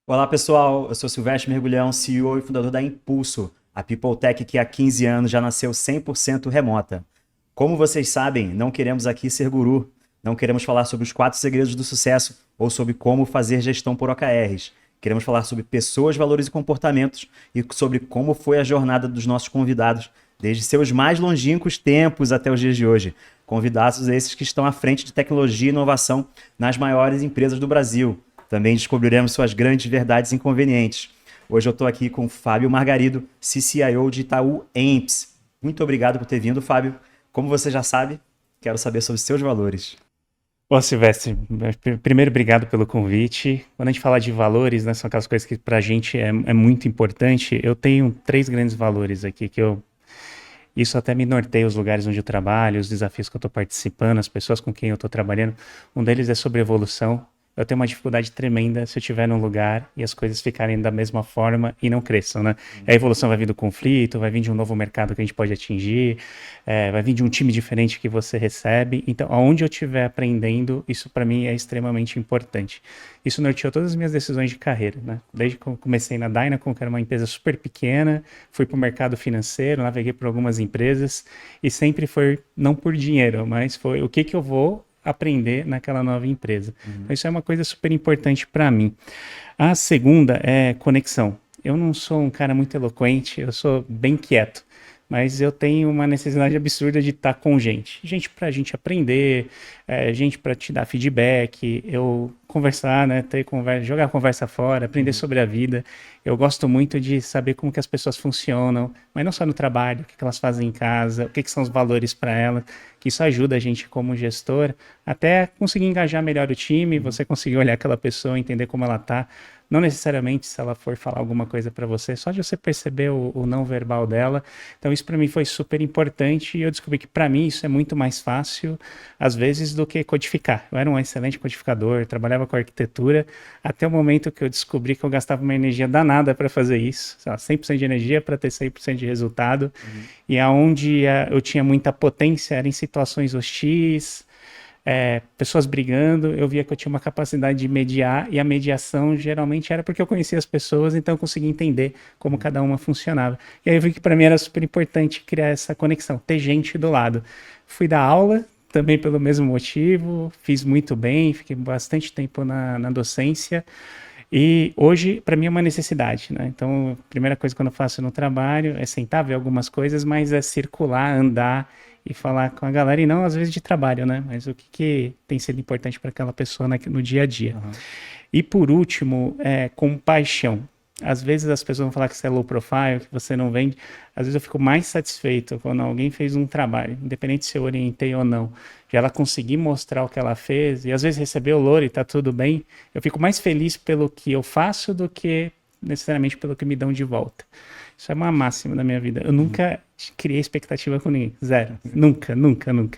Olá pessoal, eu sou Silvestre Mergulhão, CEO e fundador da Impulso, a People Tech que há 15 anos já nasceu 100% remota. Como vocês sabem, não queremos aqui ser guru, não queremos falar sobre os 4 segredos do sucesso ou sobre como fazer gestão por OKRs. Queremos falar sobre pessoas, valores e comportamentos e sobre como foi a jornada dos nossos convidados, desde seus mais longínquos tempos até os dias de hoje. Convidados esses que estão à frente de tecnologia e inovação nas maiores empresas do Brasil. Também descobriremos suas grandes verdades inconvenientes. Hoje eu estou aqui com o Fábio Margarido, CCIO de Itaú EMPS. Muito obrigado por ter vindo, Fábio. Como você já sabe, quero saber sobre seus valores. Ô Silvestre, primeiro obrigado pelo convite. Quando a gente fala de valores, né, são aquelas coisas que para a gente é muito importante. Eu tenho 3 grandes valores aqui isso até me norteia os lugares onde eu trabalho, os desafios que eu estou participando, as pessoas com quem eu estou trabalhando. Um deles é sobre evolução. Eu tenho uma dificuldade tremenda se eu estiver num lugar e as coisas ficarem da mesma forma e não cresçam, né? A evolução vai vir do conflito, vai vir de um novo mercado que a gente pode atingir, vai vir de um time diferente que você recebe. Então, aonde eu estiver aprendendo, isso para mim é extremamente importante. Isso norteou todas as minhas decisões de carreira, né? Desde que eu comecei na Dynacon, que era uma empresa super pequena, fui para o mercado financeiro, naveguei por algumas empresas e sempre foi não por dinheiro, mas foi o que eu vou aprender naquela nova empresa. Então, isso é uma coisa super importante para mim. A segunda é conexão. Eu não sou um cara muito eloquente, eu sou bem quieto, mas eu tenho uma necessidade absurda de estar com gente. Gente para a gente aprender, gente para te dar feedback, eu conversar, né, ter conversa, jogar a conversa fora, aprender sobre a vida. Eu gosto muito de saber como que as pessoas funcionam, mas não só no trabalho, o que elas fazem em casa, o que são os valores para elas, que isso ajuda a gente como gestor até conseguir engajar melhor o time, você conseguir olhar aquela pessoa, entender como ela está. Não necessariamente se ela for falar alguma coisa para você, só de você perceber o não verbal dela. Então isso para mim foi super importante e eu descobri que para mim isso é muito mais fácil, às vezes, do que codificar. Eu era um excelente codificador, trabalhava com arquitetura, até o momento que eu descobri que eu gastava uma energia danada para fazer isso, sei lá, 100% de energia para ter 100% de resultado, e aonde eu tinha muita potência era em situações hostis, pessoas brigando, eu via que eu tinha uma capacidade de mediar, e a mediação geralmente era porque eu conhecia as pessoas, então eu conseguia entender como cada uma funcionava. E aí eu vi que para mim era super importante criar essa conexão, ter gente do lado. Fui dar aula, também pelo mesmo motivo, fiz muito bem, fiquei bastante tempo na docência, e hoje, para mim, é uma necessidade, né? Então, a primeira coisa que eu faço no trabalho é sentar, ver algumas coisas, mas é circular, andar e falar com a galera, e não às vezes de trabalho, né? Mas o que tem sido importante para aquela pessoa no dia a dia. E por último, compaixão. Às vezes as pessoas vão falar que você é low profile, que você não vende. Às vezes eu fico mais satisfeito quando alguém fez um trabalho, independente se eu orientei ou não, de ela conseguir mostrar o que ela fez, e às vezes receber o louro e tá tudo bem. Eu fico mais feliz pelo que eu faço do que necessariamente pelo que me dão de volta. Isso é uma máxima da minha vida. Eu nunca criei expectativa com ninguém. Zero. Nunca, nunca, nunca.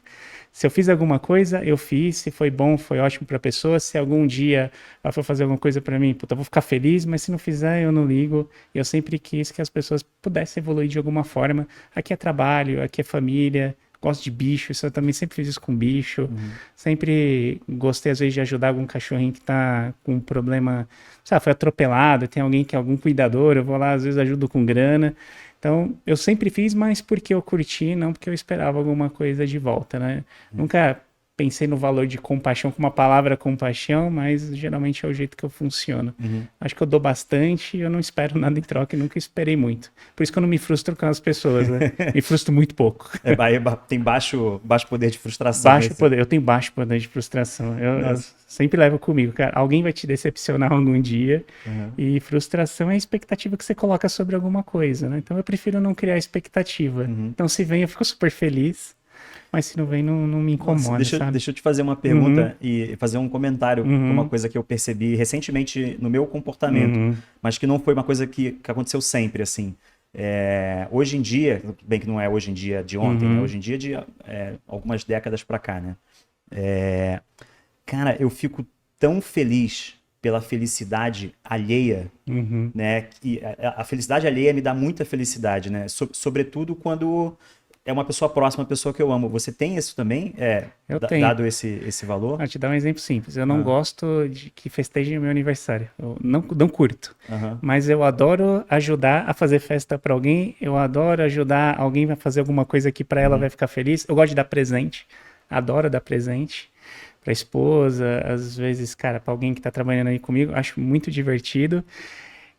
Se eu fiz alguma coisa, eu fiz. Se foi bom, foi ótimo para a pessoa. Se algum dia ela for fazer alguma coisa para mim, puta, eu vou ficar feliz, mas se não fizer, eu não ligo. Eu sempre quis que as pessoas pudessem evoluir de alguma forma. Aqui é trabalho, aqui é família. Gosto de bicho, isso eu também sempre fiz isso com bicho. Sempre gostei, às vezes, de ajudar algum cachorrinho que tá com um problema, sabe, foi atropelado, tem alguém que é algum cuidador, eu vou lá, às vezes, ajudo com grana. Então, eu sempre fiz, mas porque eu curti, não porque eu esperava alguma coisa de volta, né? Nunca pensei no valor de compaixão com uma palavra compaixão, mas geralmente é o jeito que eu funciono. Acho que eu dou bastante e eu não espero nada em troca e nunca esperei muito. Por isso que eu não me frustro com as pessoas, né? Me frustro muito pouco. Tem baixo poder de frustração Baixo esse. poder, eu tenho baixo poder de frustração. Eu Nossa. sempre levo comigo, cara. Alguém vai te decepcionar algum dia e frustração é a expectativa que você coloca sobre alguma coisa, né? Então eu prefiro não criar expectativa. Então se vem, eu fico super feliz, mas se não vem, não me Nossa, incomoda, sabe? deixa eu te fazer uma Uhum, pergunta e fazer um comentário com uma uhum, coisa que eu percebi recentemente no meu comportamento, uhum, mas que não foi uma coisa que aconteceu sempre, assim. Hoje em dia, bem que não é hoje em dia de ontem, né? uhum, Hoje em dia de algumas décadas pra cá, né? É, Cara, eu fico tão feliz pela felicidade alheia, uhum, né? Que a felicidade alheia me dá muita felicidade, né? Sobretudo quando é uma pessoa próxima, uma pessoa que eu amo. Você tem isso também? Eu tenho. Dado esse valor? Vou te dar um exemplo simples. Eu não gosto de que festejem o meu aniversário. Eu não curto. Mas eu adoro ajudar a fazer festa para alguém. Eu adoro ajudar alguém a fazer alguma coisa que para ela vai ficar feliz. Eu gosto de dar presente. Adoro dar presente para esposa, às vezes, cara, para alguém que tá trabalhando aí comigo. Acho muito divertido.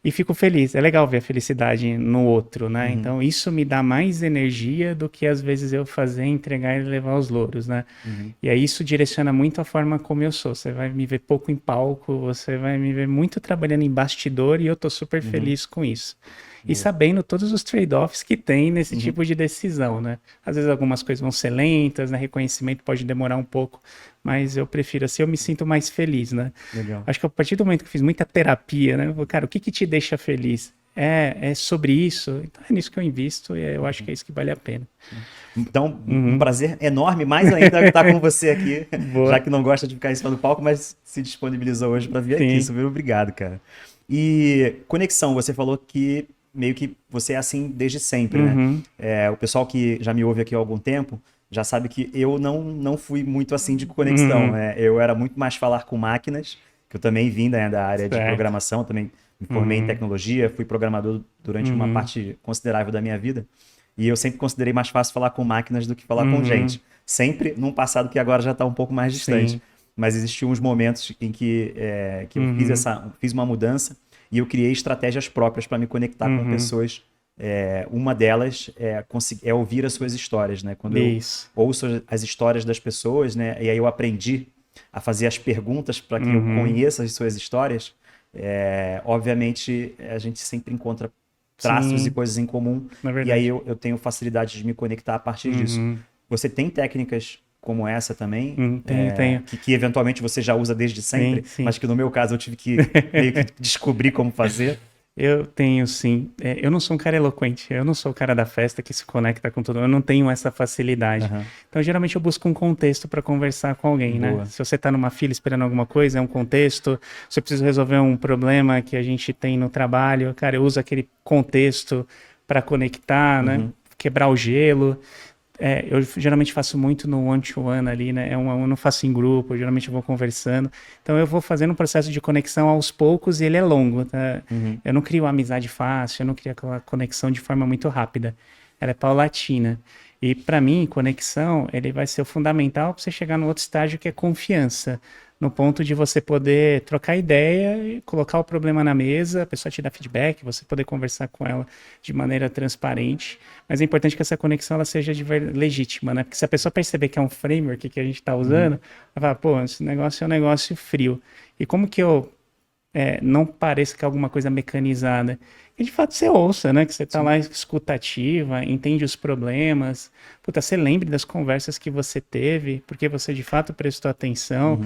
E fico feliz. É legal ver a felicidade no outro, né? Então, isso me dá mais energia do que, às vezes, eu fazer, entregar e levar os louros, né? E aí, isso direciona muito a forma como eu sou. Você vai me ver pouco em palco, você vai me ver muito trabalhando em bastidor e eu tô super feliz com isso. E sabendo todos os trade-offs que tem nesse tipo de decisão, né? Às vezes algumas coisas vão ser lentas, né? Reconhecimento pode demorar um pouco, mas eu prefiro assim, eu me sinto mais feliz, né? Legal. Acho que a partir do momento que eu fiz muita terapia, né? Eu falo, cara, o que te deixa feliz? É sobre isso, então é nisso que eu invisto e eu acho que é isso que vale a pena. Então, um prazer enorme, mais ainda, estar com você aqui, Boa. já que não gosta de ficar em cima do palco, mas se disponibilizou hoje para vir Sim. aqui. Super obrigado, cara. E conexão, você falou que meio que você é assim desde sempre, né? O pessoal que já me ouve aqui há algum tempo já sabe que eu não fui muito assim de conexão, né? Eu era muito mais falar com máquinas, que eu também vim da área de programação, também me formei em tecnologia, fui programador durante uma parte considerável da minha vida, e eu sempre considerei mais fácil falar com máquinas do que falar com gente. Sempre num passado que agora já está um pouco mais distante. Sim. Mas existiam uns momentos em que eu fiz uma mudança e eu criei estratégias próprias para me conectar com pessoas. Uma delas é ouvir as suas histórias, né? Quando eu ouço as histórias das pessoas, né? E aí eu aprendi a fazer as perguntas para que eu conheça as suas histórias. Obviamente, a gente sempre encontra traços e coisas em comum. E aí eu tenho facilidade de me conectar a partir disso. Você tem técnicas como essa também? Tenho. Que eventualmente você já usa desde sempre, Sim. mas que no meu caso eu tive que meio que descobrir como fazer. Eu tenho, sim. Eu não sou um cara eloquente, eu não sou o cara da festa que se conecta com todo mundo, eu não tenho essa facilidade. Então, geralmente, eu busco um contexto para conversar com alguém, né? Se você está numa fila esperando alguma coisa, é um contexto. Se eu preciso resolver um problema que a gente tem no trabalho, cara, eu uso aquele contexto para conectar, né? Quebrar o gelo. Eu geralmente faço muito no one-to-one ali, né? Eu não faço em grupo, geralmente eu vou conversando. Então eu vou fazendo um processo de conexão aos poucos e ele é longo, tá? Eu não crio amizade fácil, eu não crio aquela conexão de forma muito rápida. Ela é paulatina. E para mim, conexão, ele vai ser o fundamental para você chegar no outro estágio que é confiança. No ponto de você poder trocar ideia e colocar o problema na mesa, a pessoa te dá feedback, você poder conversar com ela de maneira transparente. Mas é importante que essa conexão ela seja legítima, né? Porque se a pessoa perceber que é um framework que a gente está usando, ela fala, pô, esse negócio é um negócio frio. E como que eu não pareça que é alguma coisa mecanizada? E de fato você ouça, né? Que você está lá escutativa, entende os problemas. Puta, você lembre das conversas que você teve, porque você de fato prestou atenção.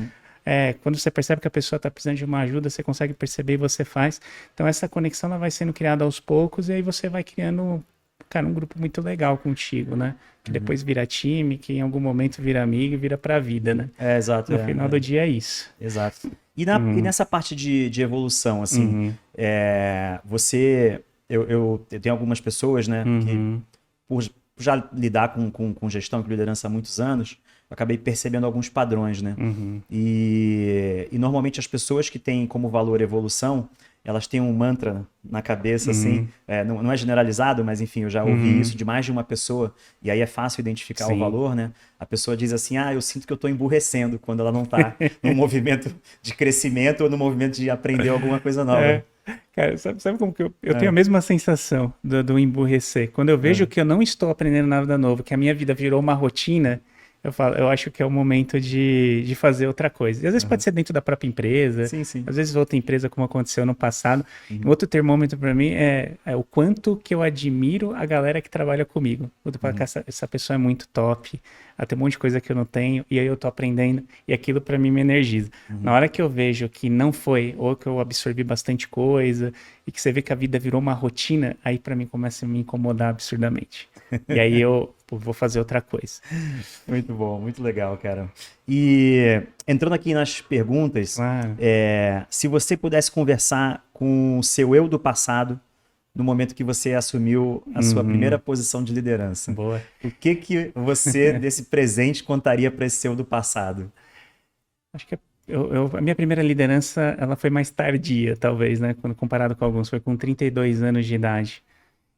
Quando você percebe que a pessoa está precisando de uma ajuda, você consegue perceber e você faz. Então essa conexão ela vai sendo criada aos poucos e aí você vai criando, cara, um grupo muito legal contigo, né? Que depois vira time, que em algum momento vira amigo e vira pra vida, né? Exato. No final do dia é isso. Exato. E nessa parte de evolução, assim, eu tenho algumas pessoas, né, que por já lidar com gestão e liderança há muitos anos, eu acabei percebendo alguns padrões, né? E normalmente as pessoas que têm como valor evolução, elas têm um mantra na cabeça, assim, não é generalizado, mas enfim, eu já ouvi isso de mais de uma pessoa, e aí é fácil identificar o valor, né? A pessoa diz assim, eu sinto que eu estou emburrecendo quando ela não está num movimento de crescimento ou no movimento de aprender alguma coisa nova. Cara, sabe como que eu tenho a mesma sensação do emburrecer? Quando eu vejo que eu não estou aprendendo nada novo, que a minha vida virou uma rotina, eu acho que é o momento de fazer outra coisa. E às vezes pode ser dentro da própria empresa, Sim. às vezes outra empresa, como aconteceu no passado. Um outro termômetro para mim é o quanto que eu admiro a galera que trabalha comigo. Eu falo que essa pessoa é muito top, ela tem um monte de coisa que eu não tenho, e aí eu tô aprendendo, e aquilo para mim me energiza. Na hora que eu vejo que não foi, ou que eu absorvi bastante coisa, e que você vê que a vida virou uma rotina, aí para mim começa a me incomodar absurdamente. E aí eu vou fazer outra coisa. Muito bom, muito legal, cara. E entrando aqui nas perguntas, Claro. se você pudesse conversar com o seu eu do passado, no momento que você assumiu a sua primeira posição de liderança. Boa. O que você, desse presente, contaria para esse seu do passado? Acho que a minha primeira liderança, ela foi mais tardia, talvez, né? Quando comparado com alguns, foi com 32 anos de idade.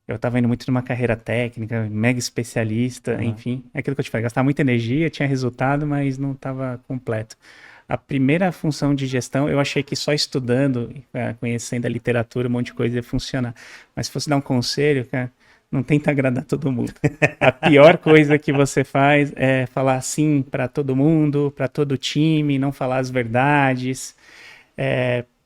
Eu estava indo muito numa carreira técnica, mega especialista, enfim. É aquilo que eu te falei, gastava muita energia, tinha resultado, mas não estava completo. A primeira função de gestão, eu achei que só estudando, conhecendo a literatura, um monte de coisa ia funcionar. Mas se fosse dar um conselho, cara, não tenta agradar todo mundo. A pior coisa que você faz é falar sim para todo mundo, para todo o time, não falar as verdades.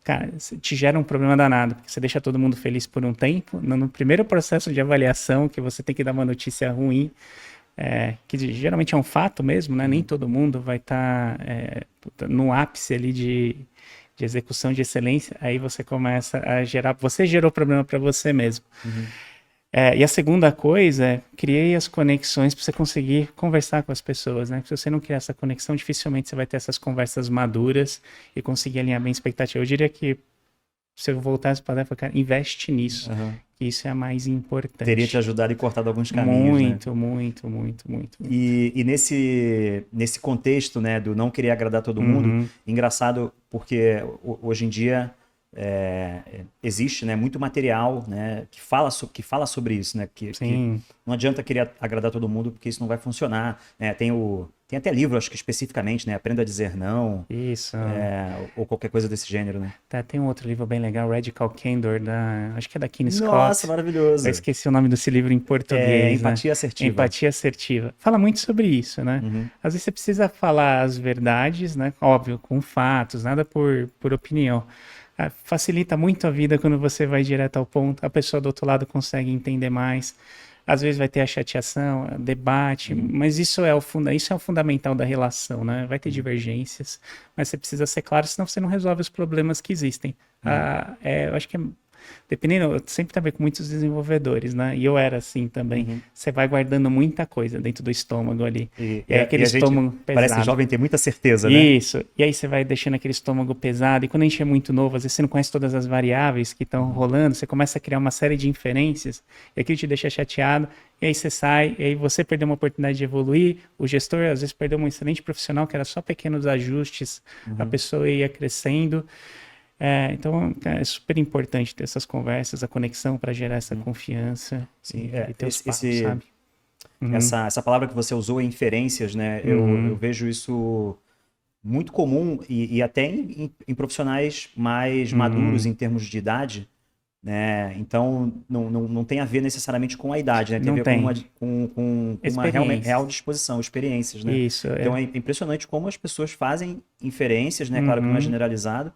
Cara, te gera um problema danado, porque você deixa todo mundo feliz por um tempo. No primeiro processo de avaliação, que você tem que dar uma notícia ruim, que geralmente é um fato mesmo, né? Nem todo mundo vai estar no ápice ali de execução de excelência, aí você começa a gerar... Você gerou problema para você mesmo. E a segunda coisa é, criei as conexões para você conseguir conversar com as pessoas, né? Se você não criar essa conexão, dificilmente você vai ter essas conversas maduras e conseguir alinhar bem a expectativa. Eu diria que, se eu voltasse para lá, cara, investe nisso, que isso é a mais importante. Teria te ajudado e cortado alguns caminhos, muito, né? Muito. E nesse contexto, né, do não querer agradar todo mundo, engraçado porque hoje em dia... existe, né, muito material, né, que fala sobre isso, né, que não adianta querer agradar todo mundo porque isso não vai funcionar, né, tem até livro, acho que especificamente, né, Aprenda a Dizer Não, isso, ou qualquer coisa desse gênero, né. Tem um outro livro bem legal, Radical Candor, acho que é da Kim Scott. Nossa, maravilhoso. Eu esqueci o nome desse livro em português, Empatia né? Assertiva. Empatia Assertiva. Fala muito sobre isso, né? Às vezes você precisa falar as verdades, né, óbvio, com fatos, nada por opinião. Facilita muito a vida quando você vai direto ao ponto, a pessoa do outro lado consegue entender mais. Às vezes vai ter a chateação, debate, mas isso é o fundamental da relação, né? Vai ter divergências, mas você precisa ser claro, senão você não resolve os problemas que existem. Eu acho que dependendo, eu sempre trabalhei com muitos desenvolvedores, né? E eu era assim também. Você vai guardando muita coisa dentro do estômago ali. E aí aquele estômago pesado. Parece jovem ter muita certeza, né? Isso. E aí você vai deixando aquele estômago pesado. E quando a gente é muito novo, às vezes você não conhece todas as variáveis que estão rolando, você começa a criar uma série de inferências, e aquilo te deixa chateado, e aí você sai, e aí você perdeu uma oportunidade de evoluir, o gestor às vezes perdeu um excelente profissional, que era só pequenos ajustes, a pessoa ia crescendo. Então é super importante ter essas conversas, a conexão para gerar essa confiança. Sim, e ter os papos, sabe? Essa palavra que você usou, inferências, né? Eu vejo isso muito comum e até em profissionais mais maduros em termos de idade, né? Então não tem a ver necessariamente com a idade, né? Tem a ver com uma real disposição, experiências, né? Isso, então é impressionante como as pessoas fazem inferências, né? Claro que não é generalizado,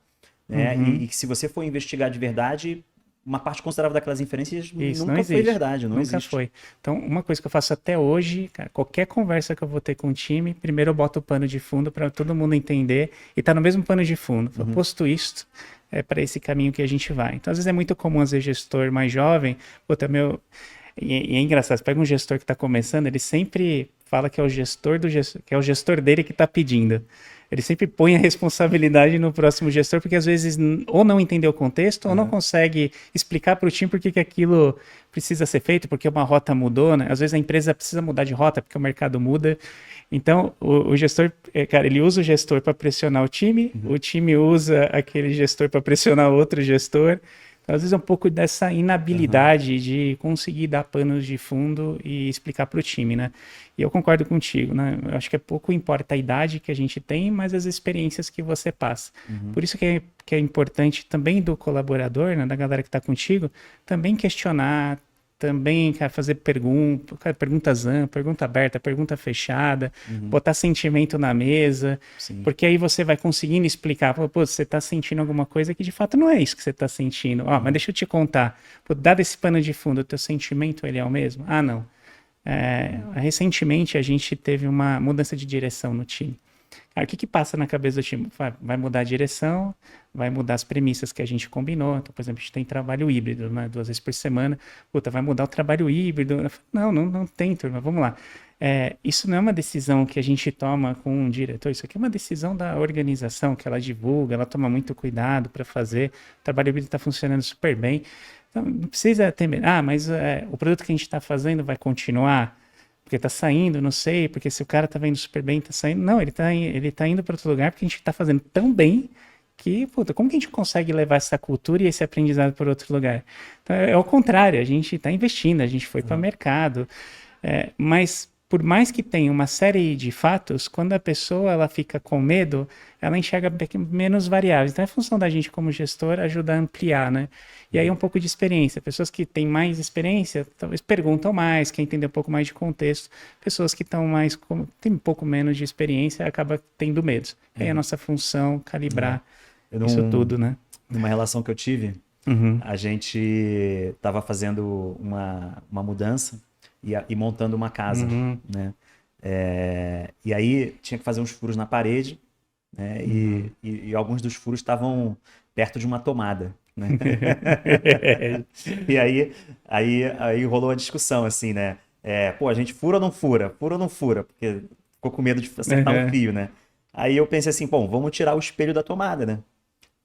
né? E que se você for investigar de verdade, uma parte considerável daquelas inferências nunca foi verdade, não existe. Nunca foi. Então, uma coisa que eu faço até hoje, cara, qualquer conversa que eu vou ter com o time, primeiro eu boto o pano de fundo para todo mundo entender e tá no mesmo pano de fundo. Posto isto, é para esse caminho que a gente vai. Então, às vezes é muito comum, às vezes, gestor mais jovem, e é engraçado, você pega um gestor que está começando, ele sempre fala que é o gestor que é o gestor dele que está pedindo. Ele sempre põe a responsabilidade no próximo gestor, porque às vezes ou não entendeu o contexto, ou não consegue explicar para o time por que aquilo precisa ser feito, porque uma rota mudou, né? Às vezes a empresa precisa mudar de rota, porque o mercado muda. Então, o gestor, cara, ele usa o gestor para pressionar o time usa aquele gestor para pressionar outro gestor. Às vezes é um pouco dessa inabilidade de conseguir dar panos de fundo e explicar para o time, né? E eu concordo contigo, né? Eu acho que pouco importa a idade que a gente tem, mas as experiências que você passa. Por isso que é importante também do colaborador, né, da galera que está contigo, também questionar, também, cara, fazer perguntas amplas, pergunta aberta, pergunta fechada, botar sentimento na mesa, porque aí você vai conseguindo explicar, pô, você está sentindo alguma coisa que de fato não é isso que você está sentindo. Mas deixa eu te contar, dado esse pano de fundo, o teu sentimento ele é o mesmo? Não. Recentemente a gente teve uma mudança de direção no time. Cara, o que passa na cabeça do time? Vai mudar a direção, vai mudar as premissas que a gente combinou. Então, por exemplo, a gente tem trabalho híbrido, né? 2 vezes por semana. Vai mudar o trabalho híbrido. Eu falo, não tem, turma, vamos lá. Isso não é uma decisão que a gente toma com um diretor, isso aqui é uma decisão da organização, que ela divulga, ela toma muito cuidado para fazer. O trabalho híbrido está funcionando super bem. Então, não precisa ter medo. Ah, mas o produto que a gente está fazendo vai continuar? Porque está saindo, não sei, porque se o cara está vendo super bem, está saindo. Não, ele tá indo para outro lugar porque a gente está fazendo tão bem que, puta, como que a gente consegue levar essa cultura e esse aprendizado para outro lugar? Então, é o contrário, a gente está investindo, a gente foi para o mercado, mas por mais que tenha uma série de fatos, quando a pessoa ela fica com medo, ela enxerga menos variáveis. Então é função da gente como gestor ajudar a ampliar, né? E aí um pouco de experiência. Pessoas que têm mais experiência, talvez perguntam mais, quer entender um pouco mais de contexto. Pessoas que estão mais, têm um pouco menos de experiência, acaba tendo medo. E aí a nossa função calibrar isso tudo, né? Numa relação que eu tive, a gente estava fazendo uma mudança e montando uma casa, né? E aí tinha que fazer uns furos na parede, né? E alguns dos furos estavam perto de uma tomada, né? E aí rolou a discussão, assim, né? Pô, a gente fura ou não fura? Fura ou não fura? Porque ficou com medo de acertar o fio, né? Aí eu pensei assim, bom, vamos tirar o espelho da tomada, né?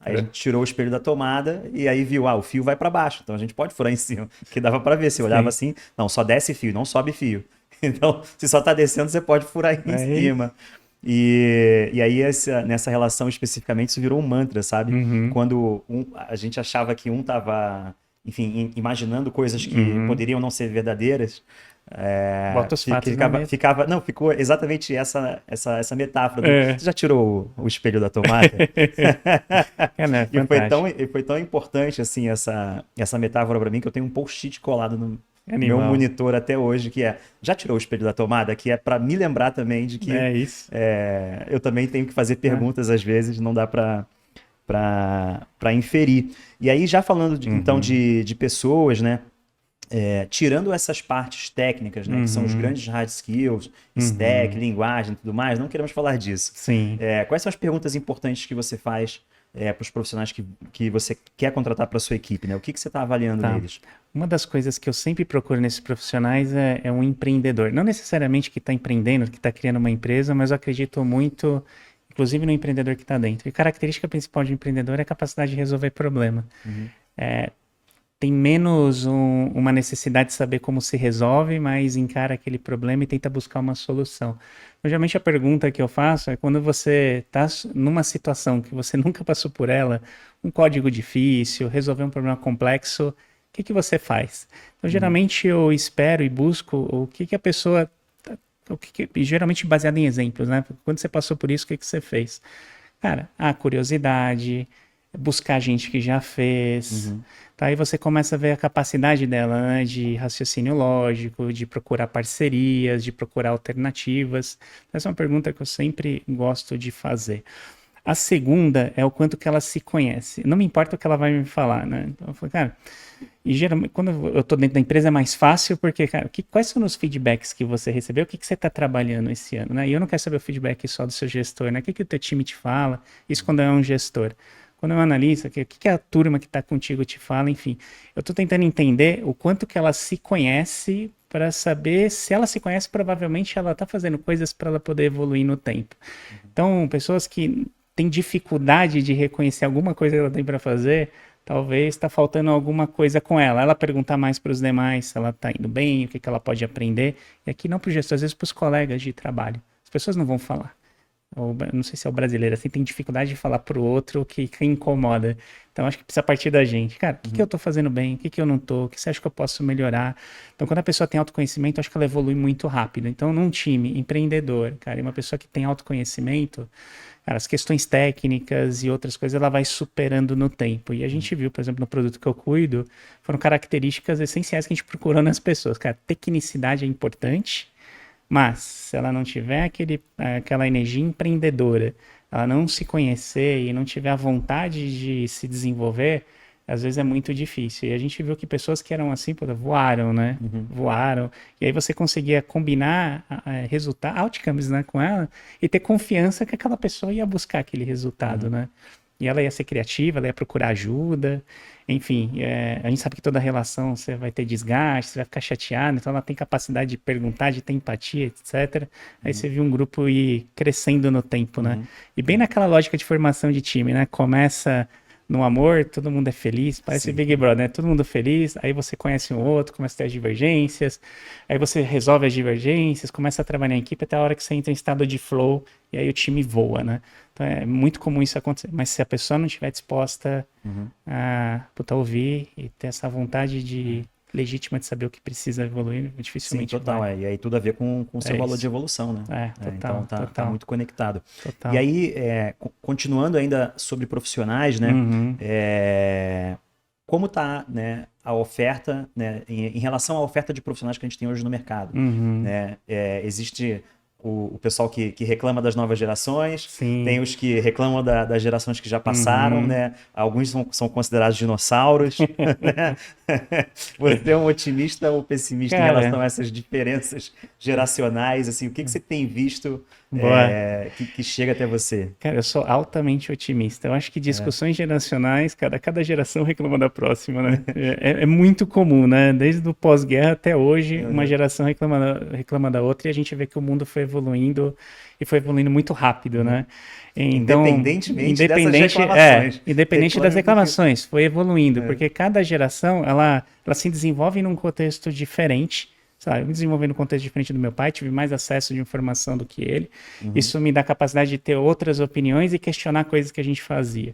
Aí a gente tirou o espelho da tomada e aí viu, o fio vai para baixo, então a gente pode furar em cima, que dava para ver. Se olhava assim, não, só desce fio, não sobe fio. Então, se só tá descendo, você pode furar aí em cima. E aí, nessa relação especificamente, isso virou um mantra, sabe? Quando a gente achava que um tava, enfim, imaginando coisas que poderiam não ser verdadeiras, bota os fatos ficou exatamente essa metáfora. Você já tirou o espelho da tomada? Né? E foi tão importante assim essa metáfora para mim que eu tenho um post-it colado no meu monitor até hoje, que já tirou o espelho da tomada? Que é para me lembrar também de que eu também tenho que fazer perguntas às vezes, não dá para inferir. E aí, já falando então de pessoas, né? Tirando essas partes técnicas, né, que são os grandes hard skills, stack, linguagem e tudo mais, não queremos falar disso. Sim. Quais são as perguntas importantes que você faz para os profissionais que você quer contratar para a sua equipe? Né? O que você está avaliando neles? Uma das coisas que eu sempre procuro nesses profissionais é um empreendedor. Não necessariamente que está empreendendo, que está criando uma empresa, mas eu acredito muito, inclusive, no empreendedor que está dentro. E a característica principal de um empreendedor é a capacidade de resolver problema. Tem menos uma necessidade de saber como se resolve, mas encara aquele problema e tenta buscar uma solução. Geralmente a pergunta que eu faço é quando você está numa situação que você nunca passou por ela, um código difícil, resolver um problema complexo, o que você faz? Então, geralmente eu espero e busco o que a pessoa... geralmente baseado em exemplos, né? Quando você passou por isso, o que você fez? Cara, a curiosidade, buscar gente que já fez... Tá, aí você começa a ver a capacidade dela, né, de raciocínio lógico, de procurar parcerias, de procurar alternativas. Essa é uma pergunta que eu sempre gosto de fazer. A segunda é o quanto que ela se conhece. Não me importa o que ela vai me falar, né? Então eu falo, cara, e geralmente quando eu tô dentro da empresa é mais fácil, porque, cara, quais são os feedbacks que você recebeu? O que você está trabalhando esse ano, né? E eu não quero saber o feedback só do seu gestor, né? O que o teu time te fala? Isso quando é um gestor. Quando é um analista, o que a turma que está contigo te fala, enfim. Eu estou tentando entender o quanto que ela se conhece para saber se ela se conhece, provavelmente ela está fazendo coisas para ela poder evoluir no tempo. Então, pessoas que têm dificuldade de reconhecer alguma coisa que ela tem para fazer, talvez está faltando alguma coisa com ela. Ela perguntar mais para os demais se ela está indo bem, o que ela pode aprender. E aqui não para o gestor, às vezes para os colegas de trabalho. As pessoas não vão falar. Ou, não sei se é o brasileiro, assim, tem dificuldade de falar pro outro o que incomoda. Então, acho que precisa partir da gente. Cara, o que eu tô fazendo bem? O que eu não tô? O que você acha que eu posso melhorar? Então, quando a pessoa tem autoconhecimento, acho que ela evolui muito rápido. Então, num time empreendedor, cara, e uma pessoa que tem autoconhecimento, cara, as questões técnicas e outras coisas, ela vai superando no tempo. E a gente viu, por exemplo, no produto que eu cuido, foram características essenciais que a gente procurou nas pessoas. Cara, tecnicidade é importante, mas se ela não tiver aquela energia empreendedora, ela não se conhecer e não tiver a vontade de se desenvolver, às vezes é muito difícil. E a gente viu que pessoas que eram assim, voaram, né? Voaram. E aí você conseguia combinar outcomes, né, com ela e ter confiança que aquela pessoa ia buscar aquele resultado, né? E ela ia ser criativa, ela ia procurar ajuda, enfim, a gente sabe que toda relação você vai ter desgaste, você vai ficar chateado, então ela tem capacidade de perguntar, de ter empatia, etc. Aí você viu um grupo ir crescendo no tempo, né? E bem naquela lógica de formação de time, né? Começa no amor, todo mundo é feliz, parece Sim. Big Brother, né? Todo mundo feliz, aí você conhece um outro, começa a ter as divergências, aí você resolve as divergências, começa a trabalhar em equipe até a hora que você entra em estado de flow e aí o time voa, né? Então é muito comum isso acontecer, mas se a pessoa não estiver disposta a puta, ouvir e ter essa vontade de legítima de saber o que precisa evoluir, Sim, dificilmente total. vai. E aí tudo a ver com o seu É valor de isso. evolução, né? Total, Então tá total, muito conectado. E total. aí, continuando ainda sobre profissionais, né? Uhum, Como tá, né, a oferta, né, em relação à oferta de profissionais que a gente tem hoje no mercado, uhum, né? Existe o pessoal que reclama das novas gerações, tem sim, os que reclamam das gerações que já passaram, uhum. né? Alguns são considerados dinossauros, né? Você é um otimista ou pessimista em relação Cara, a essas diferenças geracionais? Assim, o que você tem visto boa. que chega até você? Cara, eu sou altamente otimista. Eu acho que discussões geracionais, cada geração reclama da próxima, né? É muito comum, né? Desde o pós-guerra até hoje, uma Uhum. geração reclama da outra e a gente vê que o mundo foi evoluindo e foi evoluindo muito rápido, Uhum. né? Então, Independentemente dessas reclamações. independente das Reclame do que. reclamações, foi evoluindo, É. porque cada geração, ela se desenvolve num contexto diferente. Sabe, eu me desenvolvi num contexto diferente do meu pai, tive mais acesso de informação do que ele. Uhum. Isso me dá a capacidade de ter outras opiniões e questionar coisas que a gente fazia.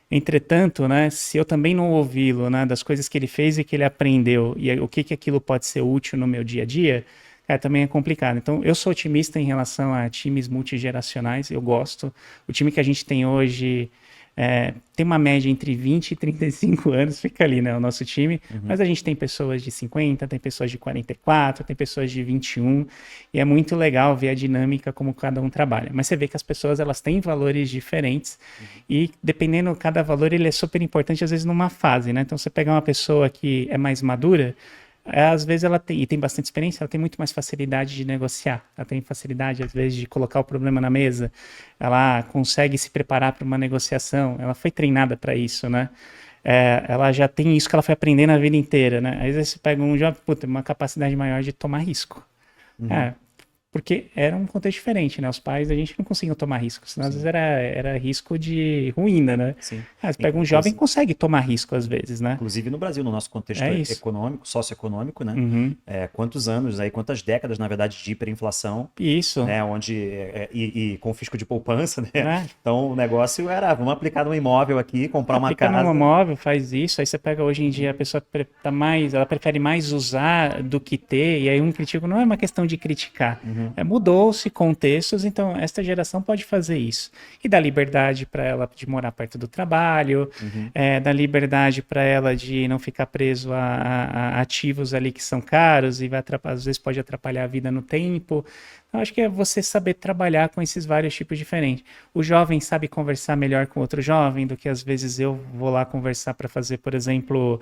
Entretanto, né, se eu também não ouvi-lo, né, das coisas que ele fez e que ele aprendeu e o que aquilo pode ser útil no meu dia a dia, cara, também é complicado. Então, eu sou otimista em relação a times multigeracionais, eu gosto. O time que a gente tem hoje tem uma média entre 20 e 35 anos, fica ali, né, o nosso time, Uhum. mas a gente tem pessoas de 50, tem pessoas de 44, tem pessoas de 21, e é muito legal ver a dinâmica como cada um trabalha. Mas você vê que as pessoas, elas têm valores diferentes, e dependendo, cada valor, ele é super importante, às vezes, numa fase, né? Então, você pegar uma pessoa que é mais madura, às vezes ela tem, e tem bastante experiência, ela tem muito mais facilidade de negociar, ela tem facilidade, às vezes, de colocar o problema na mesa, ela consegue se preparar para uma negociação, ela foi treinada para isso, né? Ela já tem isso que ela foi aprendendo a vida inteira, né? Às vezes você pega um jovem, puta, uma capacidade maior de tomar risco. Uhum. É, porque era um contexto diferente, né? Os pais, a gente não conseguia tomar risco, senão às vezes Sim, era risco de ruína, né? sim. Você pega um jovem que consegue tomar risco às vezes, né? Inclusive no Brasil, no nosso contexto É isso. econômico, socioeconômico, né? Uhum. Quantos anos aí, quantas décadas, na verdade, de hiperinflação, Isso, né? Onde e confisco de poupança, né? né? Então o negócio era, vamos aplicar no imóvel aqui, comprar uma Aplica no casa. móvel, faz isso, aí você pega hoje em dia, a pessoa tá mais, ela prefere mais usar do que ter, e aí um critico não é uma questão de criticar, Uhum. mudou-se contextos, então esta geração pode fazer isso. E dá liberdade para ela de morar perto do trabalho, Uhum. dá liberdade para ela de não ficar preso a ativos ali que são caros e às vezes pode atrapalhar a vida no tempo. Eu acho que é você saber trabalhar com esses vários tipos diferentes. O jovem sabe conversar melhor com outro jovem do que às vezes eu vou lá conversar para fazer, por exemplo,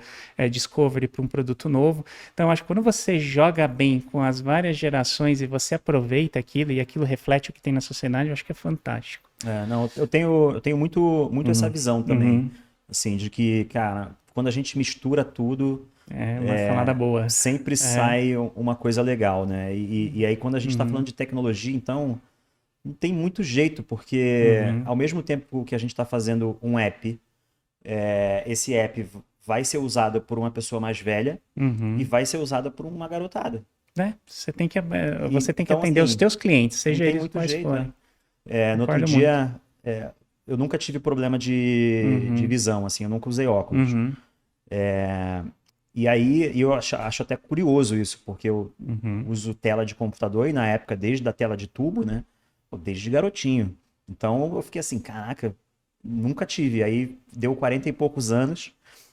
discovery para um produto novo. Então, eu acho que quando você joga bem com as várias gerações e você aproveita aquilo e aquilo reflete o que tem na sociedade, eu acho que é fantástico. Não, eu tenho muito essa visão também, Uhum. assim, de que, cara, quando a gente mistura tudo, É uma salada boa. sempre É. sai uma coisa legal, né? E aí quando a gente está Uhum. falando de tecnologia, então não tem muito jeito, porque Uhum. ao mesmo tempo que a gente está fazendo um app, esse app vai ser usado por uma pessoa mais velha e Uhum. vai ser usado por uma garotada. Você tem que Então, atender os assim, teus clientes, não seja tem eles muito quais jeito, forem. No outro Concordo muito. dia, eu nunca tive problema de Uhum. visão, assim, eu nunca usei óculos. Uhum. E aí eu acho até curioso isso, porque eu Uhum. uso tela de computador e na época desde a tela de tubo, né? Pô, desde garotinho. Então eu fiquei assim, caraca, nunca tive. Aí deu 40 e poucos anos,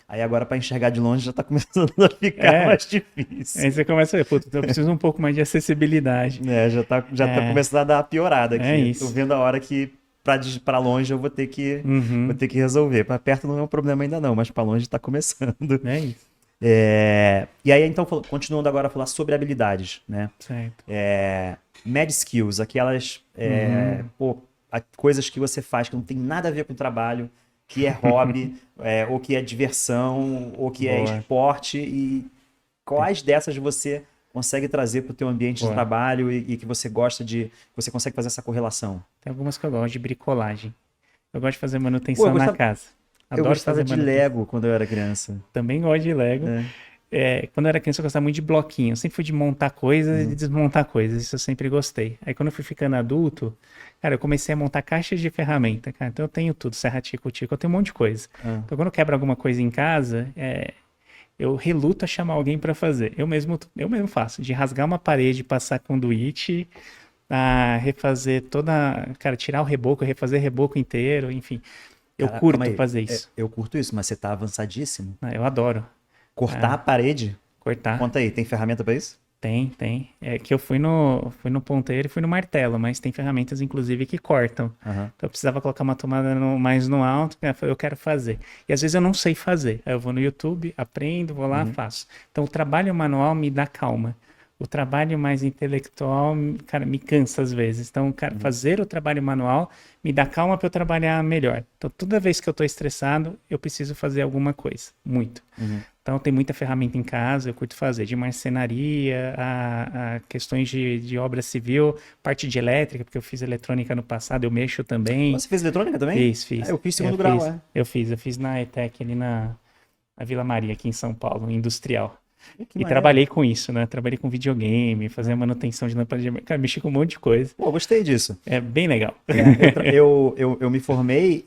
aí agora para enxergar de longe já tá começando a ficar É, mais difícil. aí você começa a ver, putz, eu preciso um pouco mais de acessibilidade. Já tá É, começando a dar uma piorada é aqui. Tô isso. vendo a hora que para longe eu vou ter que vou Uhum. ter que resolver. Para perto não é um problema ainda não, mas para longe tá começando. É isso. E aí, então, continuando agora a falar sobre habilidades, né? Certo. Mad skills, aquelas Uhum. coisas que você faz que não tem nada a ver com o trabalho, que é hobby, ou que é diversão, ou que é Boa. esporte, e quais dessas você consegue trazer para o teu ambiente de Boa. trabalho e que você gosta que você consegue fazer essa correlação? Tem algumas que eu gosto de bricolagem. Eu gosto de fazer Pô, eu manutenção na gostava, casa. Eu Adoro gostava fazer de manutenção. Lego quando eu era criança. Também gosto de Lego. É. Quando eu era criança, eu gostava muito de bloquinho. Eu sempre fui de montar coisas e de Uhum. desmontar coisas. Isso eu sempre gostei. Aí, quando eu fui ficando adulto, cara, eu comecei a montar caixas de ferramenta, cara. Então, eu tenho tudo. Serra tico-tico, eu tenho um monte de coisa. Ah, Então, quando eu quebro alguma coisa em casa, eu reluto a chamar alguém para fazer. Eu mesmo faço. De rasgar uma parede, passar conduíte, a refazer toda... Cara, tirar o reboco, refazer reboco inteiro, enfim. Eu cara, calma curto aí. fazer isso. Eu curto isso, mas você tá avançadíssimo. Eu adoro. Cortar a Ah, parede? cortar. Conta aí, tem ferramenta pra isso? Tem. É que eu fui no ponteiro e fui no martelo, mas tem ferramentas, inclusive, que cortam. Aham. Então eu precisava colocar uma tomada mais no alto, eu quero fazer. E às vezes eu não sei fazer. Aí eu vou no YouTube, aprendo, vou lá, Uhum. faço. Então o trabalho manual me dá calma. O trabalho mais intelectual, cara, me cansa às vezes. Então, cara, Uhum. fazer o trabalho manual me dá calma para eu trabalhar melhor. Então, toda vez que eu estou estressado, eu preciso fazer alguma coisa. Muito. Uhum. Então, tem muita ferramenta em casa, eu curto fazer, de marcenaria, a questões de obra civil, parte de elétrica, porque eu fiz eletrônica no passado, eu mexo também. Você fez eletrônica também? Fiz, Ah, fiz. eu fiz Eu segundo grau, fiz, é. eu fiz na ETEC ali na Vila Maria, aqui em São Paulo, industrial. Que E maneiro. trabalhei com isso, né? Trabalhei com videogame, fazia manutenção de lâmpada de emergência. Cara, mexi com um monte de coisa. Pô, gostei disso. É bem legal. Eu me formei